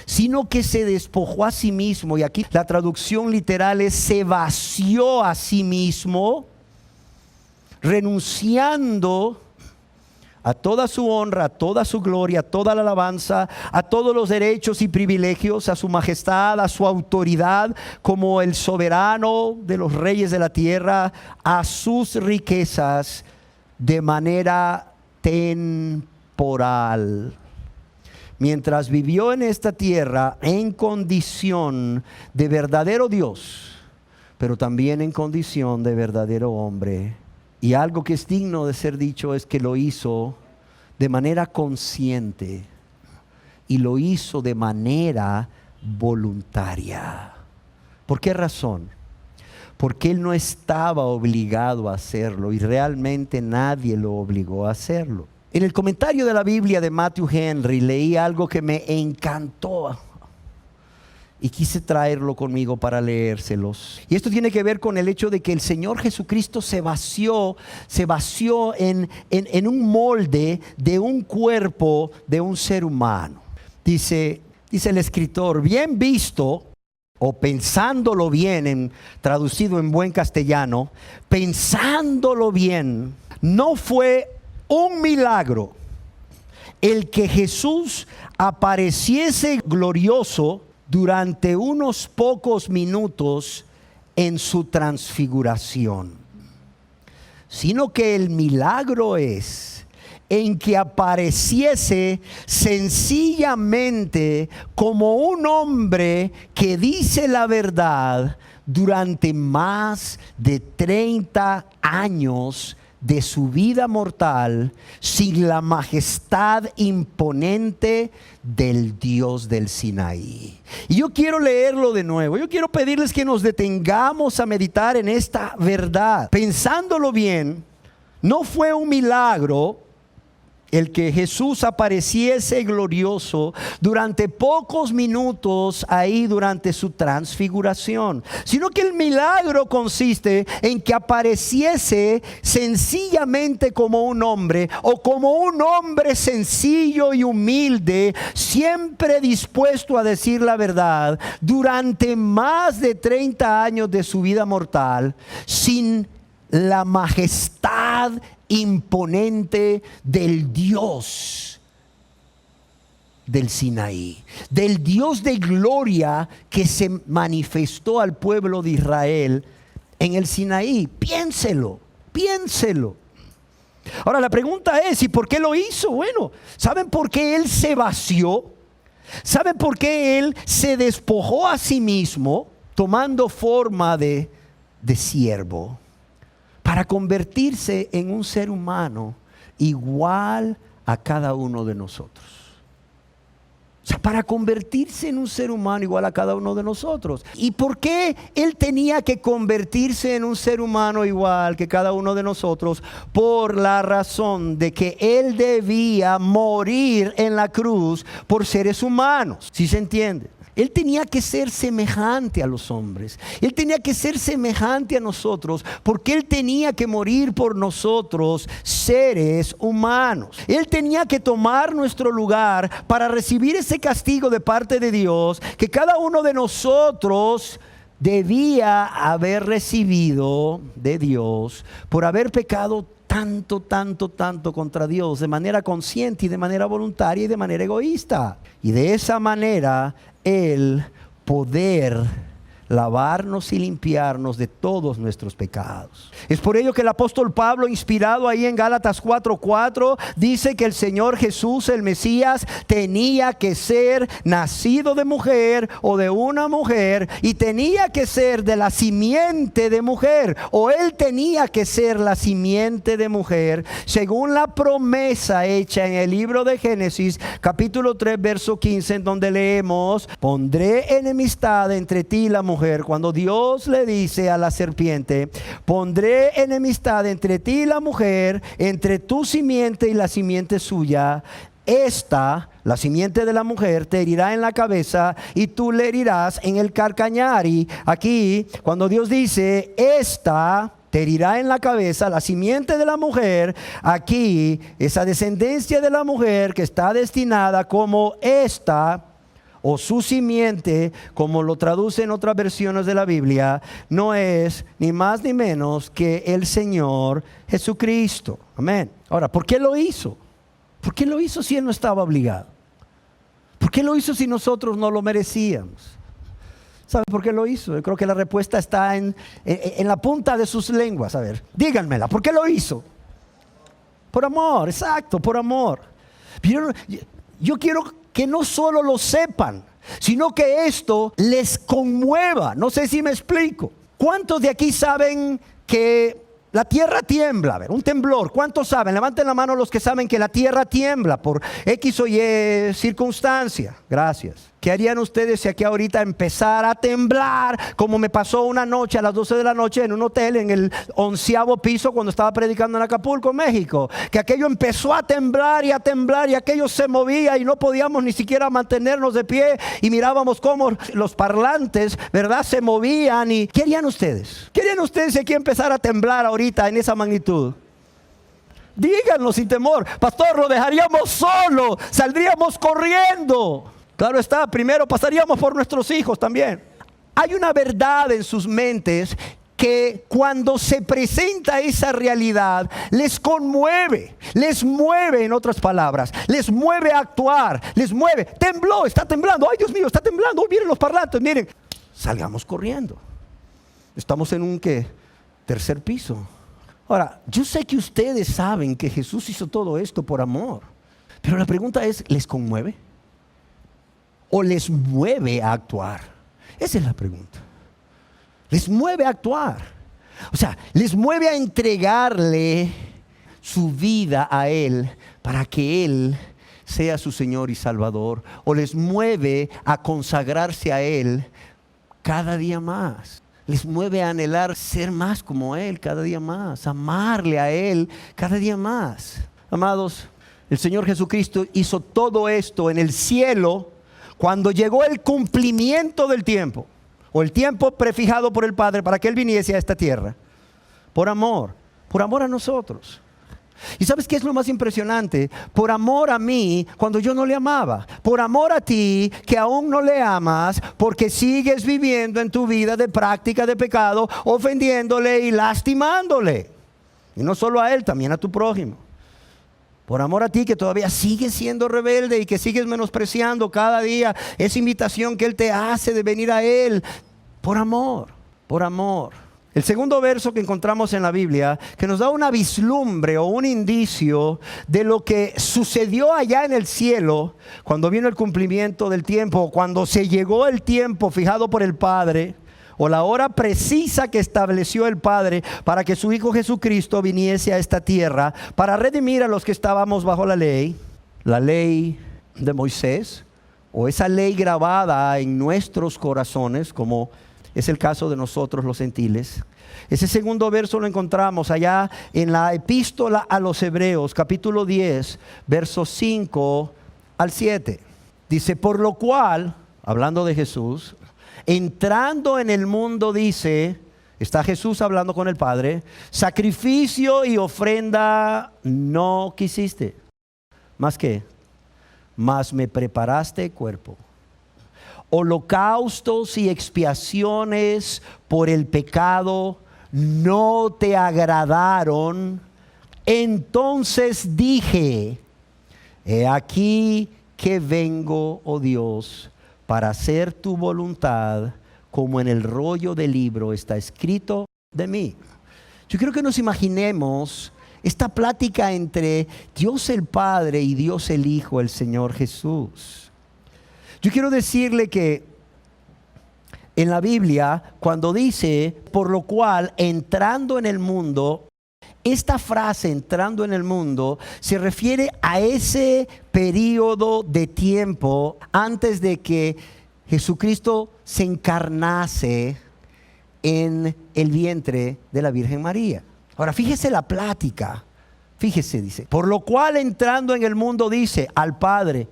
sino que se despojó a sí mismo. Y aquí la traducción literal es se vació a sí mismo, renunciando a toda su honra, a toda su gloria, a toda la alabanza, a todos los derechos y privilegios, a su majestad, a su autoridad como el soberano de los reyes de la tierra, a sus riquezas de manera temporal. Mientras vivió en esta tierra en condición de verdadero Dios, pero también en condición de verdadero hombre. Y algo que es digno de ser dicho es que lo hizo de manera consciente y lo hizo de manera voluntaria. ¿Por qué razón? Porque Él no estaba obligado a hacerlo y realmente nadie lo obligó a hacerlo. En el comentario de la Biblia de Matthew Henry leí algo que me encantó y quise traerlo conmigo para leérselos. Y esto tiene que ver con el hecho de que el Señor Jesucristo se vació en un molde de un cuerpo de un ser humano. Dice el escritor, bien visto, o pensándolo bien, traducido en buen castellano, pensándolo bien, no fue un milagro el que Jesús apareciese glorioso durante unos pocos minutos en su transfiguración, sino que el milagro es en que apareciese sencillamente como un hombre que dice la verdad durante más de 30 años de su vida mortal, sin la majestad imponente del Dios del Sinaí. Y yo quiero leerlo de nuevo. Yo quiero pedirles que nos detengamos a meditar en esta verdad. Pensándolo bien, no fue un milagro el que Jesús apareciese glorioso durante pocos minutos ahí durante su transfiguración, sino que el milagro consiste en que apareciese sencillamente como un hombre, o como un hombre sencillo y humilde, siempre dispuesto a decir la verdad durante más de 30 años de su vida mortal, sin la majestad imponente del Dios del Sinaí, del Dios de gloria que se manifestó al pueblo de Israel en el Sinaí. Piénselo. Ahora la pregunta es, ¿y por qué lo hizo? Bueno, ¿saben por qué Él se vació? ¿Saben por qué Él se despojó a sí mismo, tomando forma de siervo, para convertirse en un ser humano igual a cada uno de nosotros? O sea, para convertirse en un ser humano igual a cada uno de nosotros. ¿Y por qué Él tenía que convertirse en un ser humano igual que cada uno de nosotros? Por la razón de que Él debía morir en la cruz por seres humanos. ¿Sí se entiende? Él tenía que ser semejante a los hombres. Él tenía que ser semejante a nosotros, porque Él tenía que morir por nosotros, seres humanos. Él tenía que tomar nuestro lugar para recibir ese castigo de parte de Dios que cada uno de nosotros debía haber recibido de Dios por haber pecado tanto contra Dios, de manera consciente y de manera voluntaria y de manera egoísta. Y de esa manera el poder lavarnos y limpiarnos de todos nuestros pecados. Es por ello que el apóstol Pablo, inspirado ahí en Gálatas 4:4, dice que el Señor Jesús, el Mesías, tenía que ser nacido de mujer o de una mujer, y tenía que ser de la simiente de mujer, o Él tenía que ser la simiente de mujer, según la promesa hecha en el libro de Génesis, capítulo 3, verso 15, en donde leemos: pondré enemistad entre ti y la mujer. Cuando Dios le dice a la serpiente: pondré enemistad entre ti y la mujer, entre tu simiente y la simiente suya. Esta, la simiente de la mujer, te herirá en la cabeza y tú le herirás en el calcañar. Y aquí, cuando Dios dice esta te herirá en la cabeza, la simiente de la mujer, aquí esa descendencia de la mujer que está destinada como esta, o su simiente, como lo traduce en otras versiones de la Biblia, no es ni más ni menos que el Señor Jesucristo. Amén. Ahora, ¿por qué lo hizo? ¿Por qué lo hizo si Él no estaba obligado? ¿Por qué lo hizo si nosotros no lo merecíamos? ¿Sabe por qué lo hizo? Yo creo que la respuesta está en la punta de sus lenguas. A ver, díganmela, ¿por qué lo hizo? Por amor, exacto, por amor. Yo quiero que no solo lo sepan, sino que esto les conmueva. No sé si me explico. ¿Cuántos de aquí saben que la tierra tiembla? A ver, un temblor. ¿Cuántos saben? Levanten la mano los que saben que la tierra tiembla por X o Y circunstancia. Gracias. ¿Qué harían ustedes si aquí ahorita empezara a temblar, como me pasó una noche a las 12 de la noche en un hotel en el 11º piso cuando estaba predicando en Acapulco, México? Que aquello empezó a temblar y aquello se movía y no podíamos ni siquiera mantenernos de pie, y mirábamos cómo los parlantes, ¿verdad?, se movían. ¿Y qué harían ustedes? ¿Qué harían ustedes si aquí empezara a temblar ahorita en esa magnitud? Díganlo sin temor. Pastor, lo dejaríamos solo, saldríamos corriendo. Claro está, primero pasaríamos por nuestros hijos también. Hay una verdad en sus mentes que cuando se presenta esa realidad les conmueve, les mueve, en otras palabras, les mueve a actuar, les mueve. Tembló, está temblando, ay Dios mío, está temblando, miren los parlantes, miren. Salgamos corriendo. Estamos en un ¿qué? Tercer piso. Ahora, yo sé que ustedes saben que Jesús hizo todo esto por amor, pero la pregunta es, ¿les conmueve? ¿O les mueve a actuar? Esa es la pregunta. Les mueve a actuar. O sea, les mueve a entregarle su vida a Él para que Él sea su Señor y Salvador. O les mueve a consagrarse a Él cada día más. Les mueve a anhelar ser más como Él cada día más. Amarle a Él cada día más. Amados, El Señor Jesucristo hizo todo esto en el cielo cuando llegó el cumplimiento del tiempo, o el tiempo prefijado por el Padre para que Él viniese a esta tierra. Por amor a nosotros. ¿Y sabes qué es lo más impresionante? Por amor a mí cuando yo no le amaba. Por amor a ti que aún no le amas porque sigues viviendo en tu vida de práctica de pecado, ofendiéndole y lastimándole. Y no solo a él, también a tu prójimo. Por amor a ti que todavía sigues siendo rebelde y que sigues menospreciando cada día esa invitación que Él te hace de venir a Él. Por amor, por amor. El segundo verso que encontramos en la Biblia, que nos da una vislumbre o un indicio de lo que sucedió allá en el cielo, cuando vino el cumplimiento del tiempo, cuando se llegó el tiempo fijado por el Padre, o la hora precisa que estableció el Padre para que su Hijo Jesucristo viniese a esta tierra, para redimir a los que estábamos bajo la ley de Moisés, o esa ley grabada en nuestros corazones, como es el caso de nosotros los gentiles. Ese segundo verso lo encontramos allá en la epístola a los Hebreos, capítulo 10, versos 5 al 7. Dice, por lo cual, hablando de Jesús, entrando en el mundo, dice, está Jesús hablando con el Padre, sacrificio y ofrenda no quisiste. ¿Más qué? Mas me preparaste cuerpo. Holocaustos y expiaciones por el pecado no te agradaron. Entonces dije, he aquí que vengo, oh Dios, para hacer tu voluntad, como en el rollo del libro está escrito de mí. Yo quiero que nos imaginemos esta plática entre Dios el Padre y Dios el Hijo, el Señor Jesús. Yo quiero decirle que en la Biblia, cuando dice, por lo cual, entrando en el mundo, esta frase, entrando en el mundo, se refiere a ese periodo de tiempo antes de que Jesucristo se encarnase en el vientre de la Virgen María. Ahora, fíjese la plática. Fíjese, dice, por lo cual, entrando en el mundo, dice al Padre.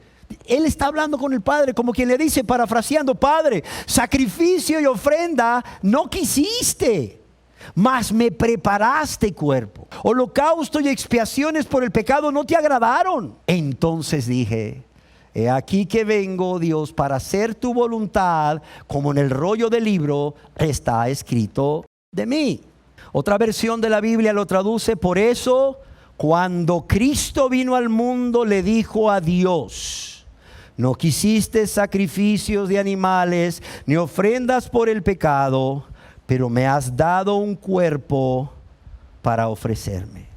Él está hablando con el Padre como quien le dice, parafraseando, Padre, sacrificio y ofrenda no quisiste, mas me preparaste cuerpo. Holocausto y expiaciones por el pecado no te agradaron. Entonces dije, he aquí que vengo, Dios, para hacer tu voluntad, como en el rollo del libro está escrito de mí. Otra versión de la Biblia lo traduce, por eso, cuando Cristo vino al mundo, le dijo a Dios, no quisiste sacrificios de animales, ni ofrendas por el pecado, pero me has dado un cuerpo para ofrecerme.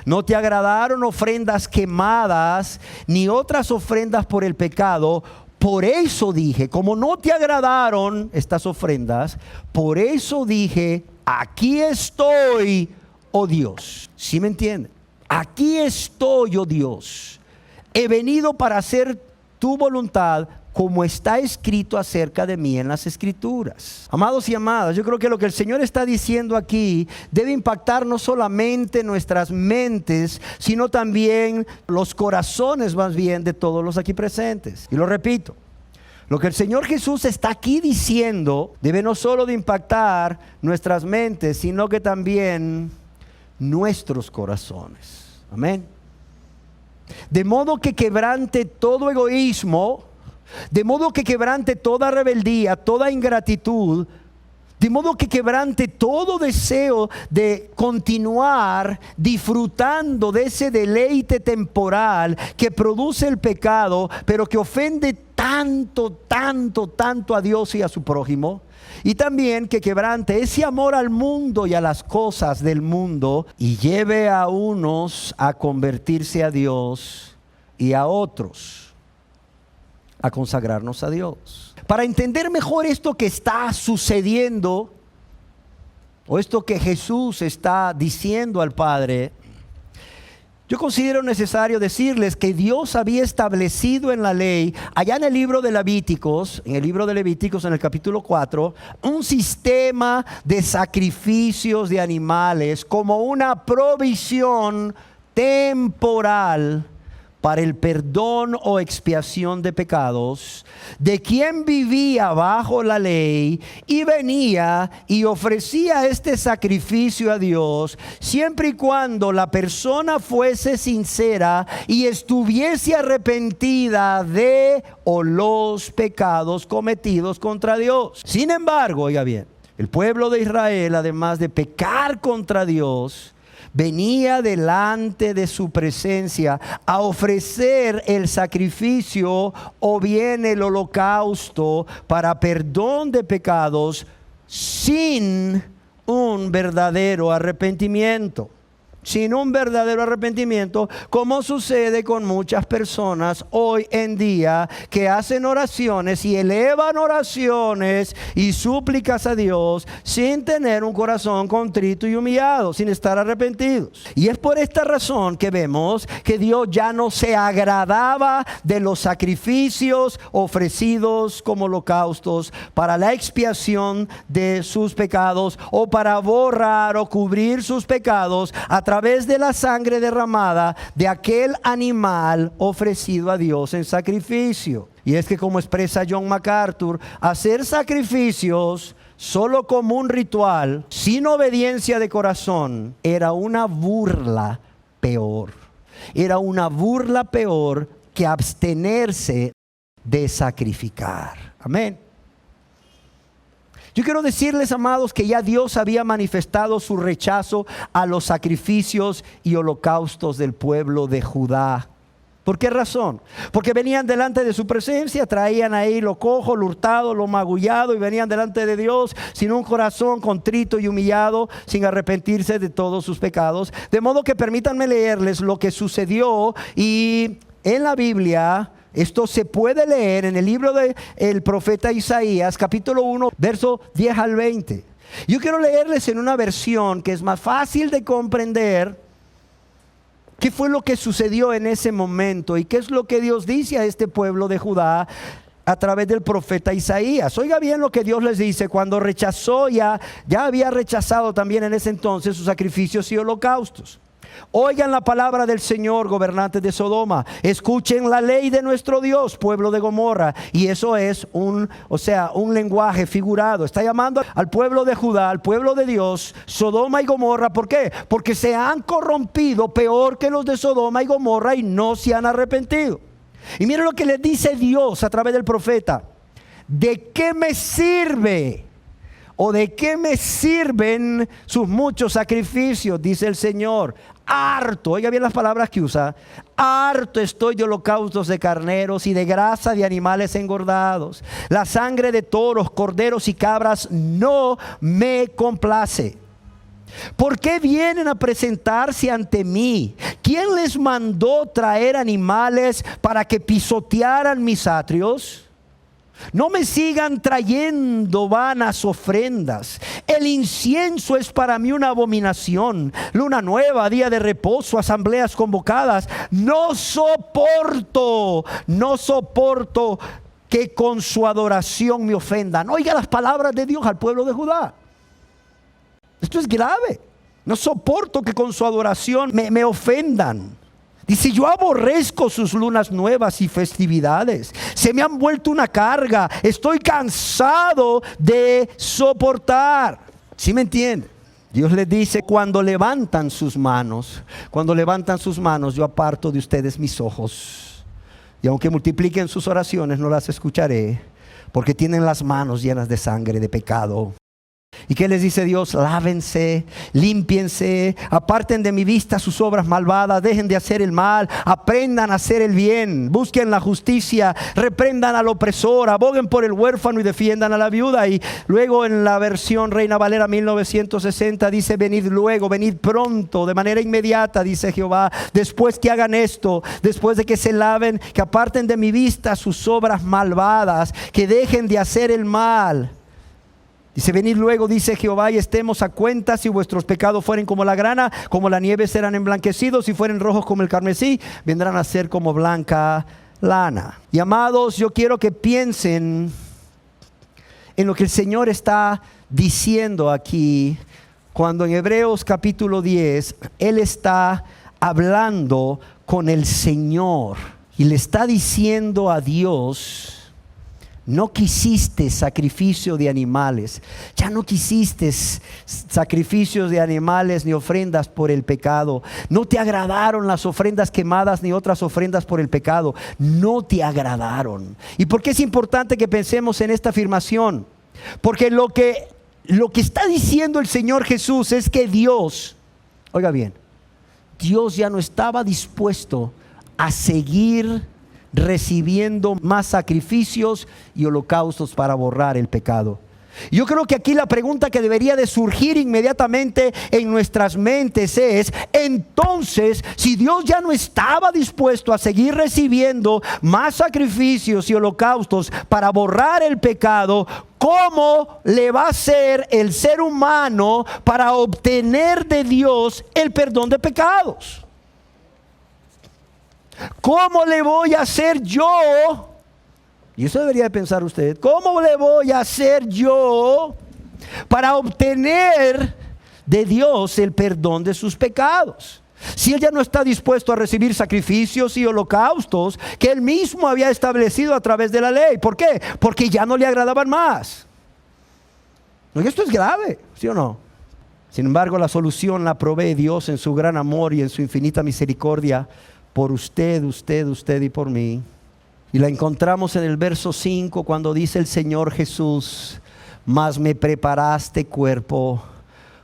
No te agradaron ofrendas quemadas, ni otras ofrendas por el pecado. Por eso dije, como no te agradaron estas ofrendas, por eso dije, aquí estoy, oh Dios. ¿Sí me entienden? Aquí estoy, oh Dios. He venido para hacer tu voluntad, como está escrito acerca de mí en las Escrituras. Amados y amadas, yo creo que lo que el Señor está diciendo aquí debe impactar no solamente nuestras mentes, sino también los corazones, más bien, de todos los aquí presentes. Y lo repito, lo que el Señor Jesús está aquí diciendo debe no solo de impactar nuestras mentes, sino que también nuestros corazones. Amén. De modo que quebrante todo egoísmo, de modo que quebrante toda rebeldía, toda ingratitud, de modo que quebrante todo deseo de continuar disfrutando de ese deleite temporal que produce el pecado, pero que ofende tanto a Dios y a su prójimo. Y también que quebrante ese amor al mundo y a las cosas del mundo y lleve a unos a convertirse a Dios y a otros a consagrarnos a Dios. Para entender mejor esto que está sucediendo o esto que Jesús está diciendo al Padre, yo considero necesario decirles que Dios había establecido en la ley, allá en el libro de Levíticos, en el capítulo 4, un sistema de sacrificios de animales como una provisión temporal para el perdón o expiación de pecados, de quien vivía bajo la ley y venía y ofrecía este sacrificio a Dios, siempre y cuando la persona fuese sincera y estuviese arrepentida de o los pecados cometidos contra Dios. Sin embargo, oiga bien, el pueblo de Israel, además de pecar contra Dios, venía delante de su presencia a ofrecer el sacrificio o bien el holocausto para perdón de pecados sin un verdadero arrepentimiento. Sin un verdadero arrepentimiento, como sucede con muchas personas hoy en día que hacen oraciones y elevan oraciones y súplicas a Dios sin tener un corazón contrito y humillado, sin estar arrepentidos. Y es por esta razón que vemos que Dios ya no se agradaba de los sacrificios ofrecidos como holocaustos para la expiación de sus pecados o para borrar o cubrir sus pecados a través de la sangre derramada de aquel animal ofrecido a Dios en sacrificio. Y es que, como expresa John MacArthur, hacer sacrificios solo como un ritual, sin obediencia de corazón, era una burla peor. Era una burla peor que abstenerse de sacrificar. Amén. Yo quiero decirles, amados, que ya Dios había manifestado su rechazo a los sacrificios y holocaustos del pueblo de Judá. ¿Por qué razón? Porque venían delante de su presencia, traían ahí lo cojo, lo hurtado, lo magullado, y venían delante de Dios sin un corazón contrito y humillado, sin arrepentirse de todos sus pecados. De modo que permítanme leerles lo que sucedió, y en la Biblia esto se puede leer en el libro del profeta Isaías, capítulo 1, verso 10 al 20. Yo quiero leerles en una versión que es más fácil de comprender qué fue lo que sucedió en ese momento y qué es lo que Dios dice a este pueblo de Judá a través del profeta Isaías. Oiga bien lo que Dios les dice cuando rechazó, ya había rechazado también en ese entonces sus sacrificios y holocaustos. Oigan la palabra del Señor, gobernantes de Sodoma. Escuchen la ley de nuestro Dios, pueblo de Gomorra. Y eso es un lenguaje figurado. Está llamando al pueblo de Judá, al pueblo de Dios, Sodoma y Gomorra. ¿Por qué? Porque se han corrompido peor que los de Sodoma y Gomorra y no se han arrepentido. Y miren lo que les dice Dios a través del profeta. ¿De qué me sirve? ¿O de qué me sirven sus muchos sacrificios? Dice el Señor. Harto, oiga bien las palabras que usa. Harto estoy de holocaustos de carneros y de grasa de animales engordados. La sangre de toros, corderos y cabras no me complace. ¿Por qué vienen a presentarse ante mí? ¿Quién les mandó traer animales para que pisotearan mis atrios? No me sigan trayendo vanas ofrendas. El incienso es para mí una abominación. Luna nueva, día de reposo, asambleas convocadas. No soporto que con su adoración me ofendan. Oiga las palabras de Dios al pueblo de Judá. Esto es grave. No soporto que con su adoración me ofendan. Dice, yo aborrezco sus lunas nuevas y festividades. Se me han vuelto una carga. Estoy cansado de soportar. ¿Sí me entiende? Dios les dice, cuando levantan sus manos, yo aparto de ustedes mis ojos. Y aunque multipliquen sus oraciones, no las escucharé, porque tienen las manos llenas de sangre, de pecado. ¿Y qué les dice Dios? Lávense, límpiense, aparten de mi vista sus obras malvadas, dejen de hacer el mal, aprendan a hacer el bien, busquen la justicia, reprendan al opresor, aboguen por el huérfano y defiendan a la viuda. Y luego en la versión Reina Valera 1960 dice, venid luego, venid pronto, de manera inmediata, dice Jehová, después que hagan esto, después de que se laven, que aparten de mi vista sus obras malvadas, que dejen de hacer el mal. Dice, venid luego, dice Jehová, y estemos a cuenta. Si vuestros pecados fueren como la grana, como la nieve serán emblanquecidos. Si fueren rojos como el carmesí, vendrán a ser como blanca lana. Y amados, yo quiero que piensen en lo que el Señor está diciendo aquí, cuando en Hebreos capítulo 10, Él está hablando con el Señor y le está diciendo a Dios: no quisiste sacrificio de animales, ya no quisiste sacrificios de animales ni ofrendas por el pecado. No te agradaron las ofrendas quemadas ni otras ofrendas por el pecado. No te agradaron. ¿Y por qué es importante que pensemos en esta afirmación? Porque lo que está diciendo el Señor Jesús es que Dios, oiga bien, Dios ya no estaba dispuesto a seguir recibiendo más sacrificios y holocaustos para borrar el pecado. Yo creo que aquí la pregunta que debería de surgir inmediatamente en nuestras mentes es: entonces, si Dios ya no estaba dispuesto a seguir recibiendo más sacrificios y holocaustos para borrar el pecado, ¿cómo le va a hacer el ser humano para obtener de Dios el perdón de pecados? ¿Cómo le voy a hacer yo? Y eso debería de pensar usted. ¿Cómo le voy a hacer yo para obtener de Dios el perdón de sus pecados? Si Él ya no está dispuesto a recibir sacrificios y holocaustos que Él mismo había establecido a través de la ley. ¿Por qué? Porque ya no le agradaban más. No, esto es grave, ¿sí o no? Sin embargo, la solución la provee Dios en su gran amor y en su infinita misericordia por usted y por mí. Y la encontramos en el verso 5 cuando dice el Señor Jesús: mas me preparaste cuerpo,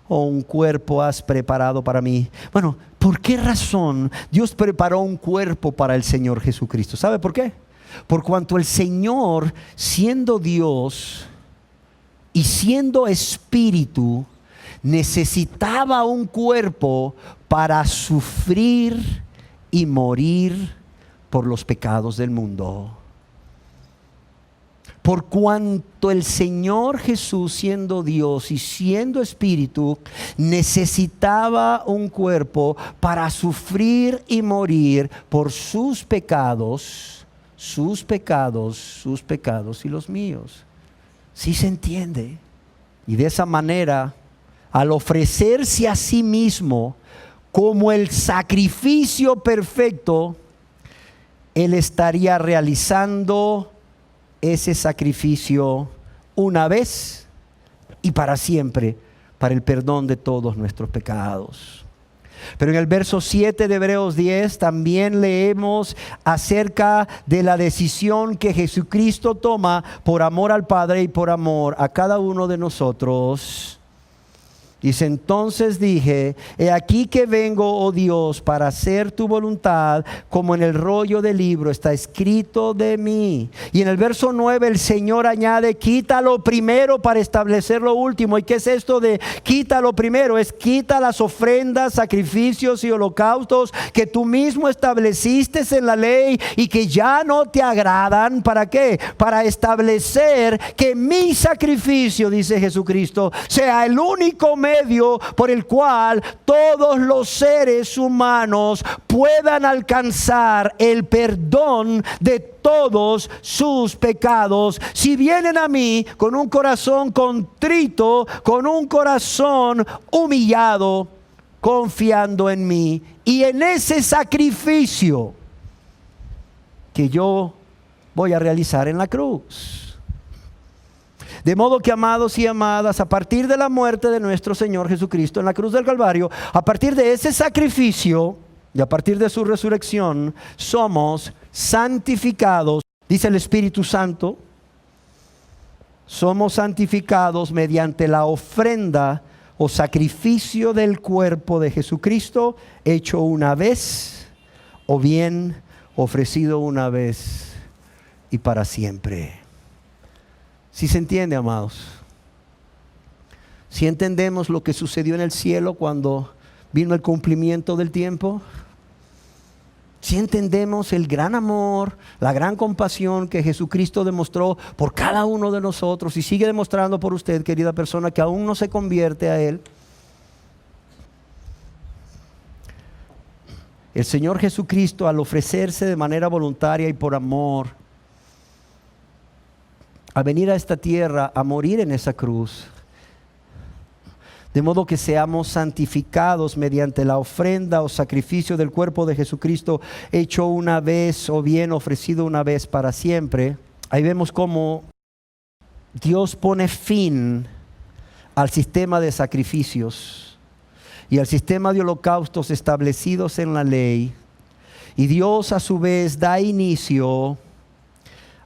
o un cuerpo has preparado para mí. Bueno, ¿por qué razón Dios preparó un cuerpo para el Señor Jesucristo? ¿Sabe por qué? Por cuanto el Señor, siendo Dios y siendo Espíritu, necesitaba un cuerpo para sufrir y morir por los pecados del mundo. Por cuanto el Señor Jesús, siendo Dios y siendo Espíritu, necesitaba un cuerpo para sufrir y morir por sus pecados y los míos. ¿Sí se entiende? Y de esa manera, al ofrecerse a sí mismo como el sacrificio perfecto, Él estaría realizando ese sacrificio una vez y para siempre, para el perdón de todos nuestros pecados. Pero en el verso 7 de Hebreos 10 también leemos acerca de la decisión que Jesucristo toma por amor al Padre y por amor a cada uno de nosotros. Dice: entonces dije, he aquí que vengo, oh Dios, para hacer tu voluntad, como en el rollo del libro está escrito de mí. Y en el verso 9 el Señor añade: quita lo primero para establecer lo último. ¿Y qué es esto de quita lo primero? Es quita las ofrendas, sacrificios y holocaustos que tú mismo estableciste en la ley y que ya no te agradan. ¿Para qué? Para establecer que mi sacrificio, dice Jesucristo, sea el único medio por el cual todos los seres humanos puedan alcanzar el perdón de todos sus pecados, si vienen a mí con un corazón contrito, con un corazón humillado, confiando en mí y en ese sacrificio que yo voy a realizar en la cruz. De modo que, amados y amadas, a partir de la muerte de nuestro Señor Jesucristo en la cruz del Calvario, a partir de ese sacrificio y a partir de su resurrección, somos santificados, dice el Espíritu Santo, somos santificados mediante la ofrenda o sacrificio del cuerpo de Jesucristo, hecho una vez, o bien ofrecido una vez y para siempre. ¿Sí se entiende, amados? ¿Sí entendemos lo que sucedió en el cielo cuando vino el cumplimiento del tiempo? ¿Sí entendemos el gran amor, la gran compasión que Jesucristo demostró por cada uno de nosotros y sigue demostrando por usted, querida persona, que aún no se convierte a Él? El Señor Jesucristo, al ofrecerse de manera voluntaria y por amor, a venir a esta tierra, a morir en esa cruz, de modo que seamos santificados mediante la ofrenda o sacrificio del cuerpo de Jesucristo, hecho una vez o bien ofrecido una vez para siempre. Ahí vemos cómo Dios pone fin al sistema de sacrificios y al sistema de holocaustos establecidos en la ley. Y Dios a su vez da inicio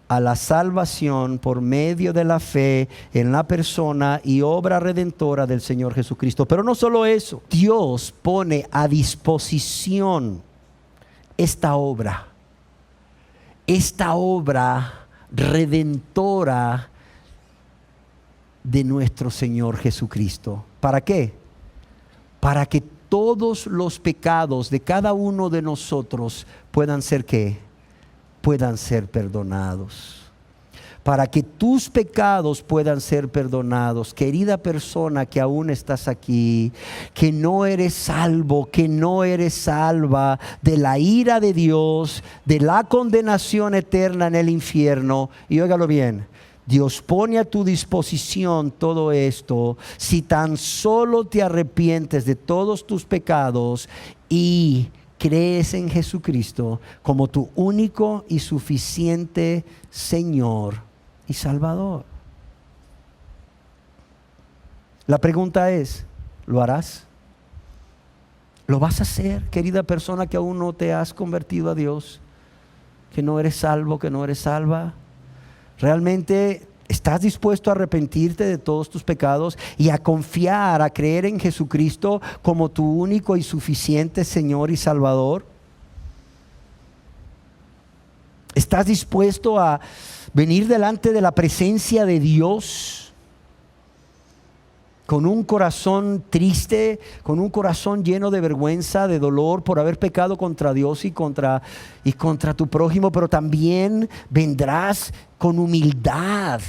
a la salvación por medio de la fe en la persona y obra redentora del Señor Jesucristo. Pero no solo eso, Dios pone a disposición esta obra redentora de nuestro Señor Jesucristo. ¿Para qué? Para que todos los pecados de cada uno de nosotros puedan ser ¿qué? Puedan ser perdonados. Para que tus pecados puedan ser perdonados. Querida persona que aún estás aquí, que no eres salvo, que no eres salva de la ira de Dios, de la condenación eterna en el infierno. Y óigalo bien, Dios pone a tu disposición todo esto si tan solo te arrepientes de todos tus pecados y crees en Jesucristo como tu único y suficiente Señor y Salvador. La pregunta es, ¿lo harás? ¿Lo vas a hacer, querida persona que aún no te has convertido a Dios? Que no eres salvo, que no eres salva. ¿Realmente estás dispuesto a arrepentirte de todos tus pecados y a confiar, a creer en Jesucristo como tu único y suficiente Señor y Salvador? ¿Estás dispuesto a venir delante de la presencia de Dios con un corazón triste, con un corazón lleno de vergüenza, de dolor por haber pecado contra Dios y contra tu prójimo? Pero también vendrás con humildad,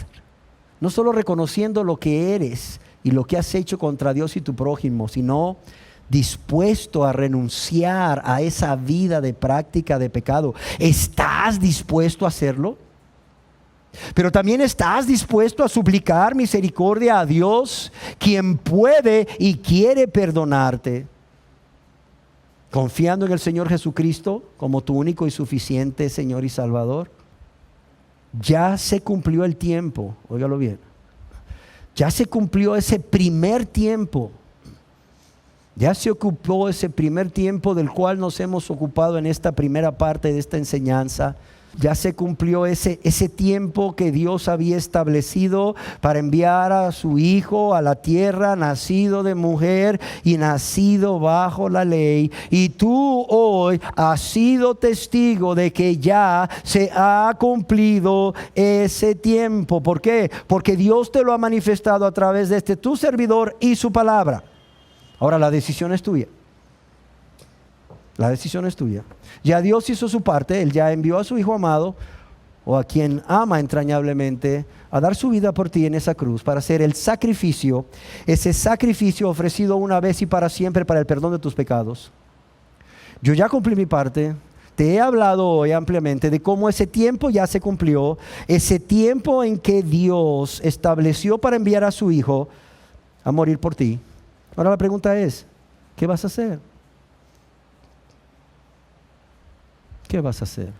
no solo reconociendo lo que eres y lo que has hecho contra Dios y tu prójimo, sino dispuesto a renunciar a esa vida de práctica de pecado. ¿Estás dispuesto a hacerlo? Pero también estás dispuesto a suplicar misericordia a Dios, quien puede y quiere perdonarte, confiando en el Señor Jesucristo como tu único y suficiente Señor y Salvador. Ya se cumplió el tiempo, óigalo bien, ya se cumplió ese primer tiempo, ya se ocupó ese primer tiempo del cual nos hemos ocupado en esta primera parte de esta enseñanza. Ya se cumplió ese tiempo que Dios había establecido para enviar a su Hijo a la tierra, nacido de mujer y nacido bajo la ley. Y tú hoy has sido testigo de que ya se ha cumplido ese tiempo. ¿Por qué? Porque Dios te lo ha manifestado a través de tu servidor y su palabra. Ahora la decisión es tuya. La decisión es tuya. Ya Dios hizo su parte. Él ya envió a su Hijo amado, o a quien ama entrañablemente, a dar su vida por ti en esa cruz para hacer el sacrificio, ese sacrificio ofrecido una vez y para siempre para el perdón de tus pecados. Yo ya cumplí mi parte. Te he hablado hoy ampliamente de cómo ese tiempo ya se cumplió, ese tiempo en que Dios estableció para enviar a su Hijo a morir por ti. Ahora la pregunta es, ¿qué vas a hacer? ¿Qué vas a hacer?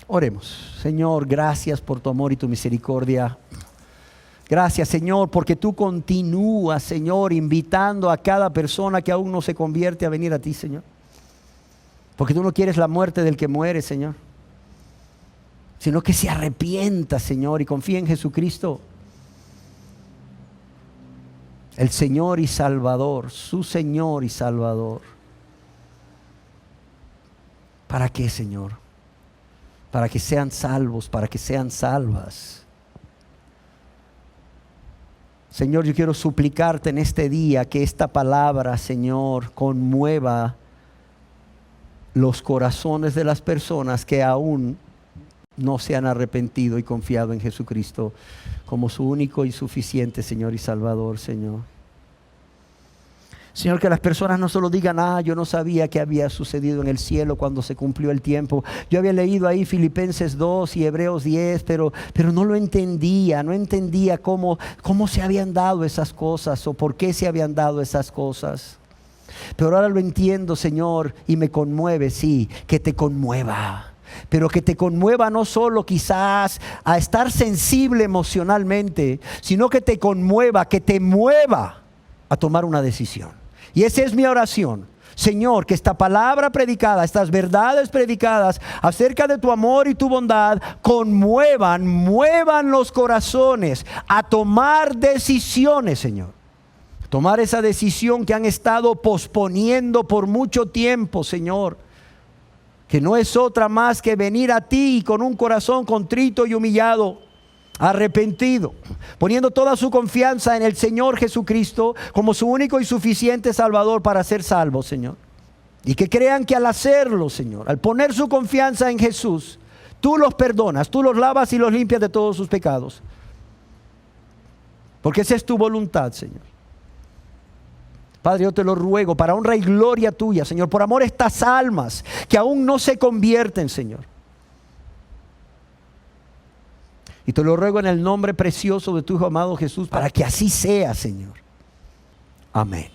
Oremos. Señor, gracias por tu amor y tu misericordia. Gracias, Señor, porque tú continúas, Señor, invitando a cada persona que aún no se convierte a venir a ti, Señor. Porque tú no quieres la muerte del que muere, Señor, sino que se arrepienta, Señor, y confía en Jesucristo, el Señor y Salvador, su Señor y Salvador. ¿Para qué, Señor? Para que sean salvos, para que sean salvas. Señor, yo quiero suplicarte en este día que esta palabra, Señor, conmueva los corazones de las personas que aún no se han arrepentido y confiado en Jesucristo como su único y suficiente Señor y Salvador, Señor. Señor, que las personas no solo digan, yo no sabía qué había sucedido en el cielo cuando se cumplió el tiempo. Yo había leído ahí Filipenses 2 y Hebreos 10, pero no lo entendía, no entendía cómo se habían dado esas cosas o por qué se habían dado esas cosas. Pero ahora lo entiendo, Señor, y me conmueve, sí, que te conmueva. Pero que te conmueva no solo quizás a estar sensible emocionalmente, sino que te conmueva, que te mueva a tomar una decisión. Y esa es mi oración. Señor, que esta palabra predicada, estas verdades predicadas acerca de tu amor y tu bondad muevan los corazones a tomar decisiones, Señor. Tomar esa decisión que han estado posponiendo por mucho tiempo, Señor. Que no es otra más que venir a ti con un corazón contrito y humillado, arrepentido, poniendo toda su confianza en el Señor Jesucristo como su único y suficiente Salvador para ser salvos, Señor. Y que crean que al hacerlo, Señor, al poner su confianza en Jesús, tú los perdonas, tú los lavas y los limpias de todos sus pecados. Porque esa es tu voluntad, Señor. Padre, yo te lo ruego para honra y gloria tuya, Señor, por amor a estas almas que aún no se convierten, Señor. Y te lo ruego en el nombre precioso de tu Hijo amado Jesús, para que así sea, Señor. Amén.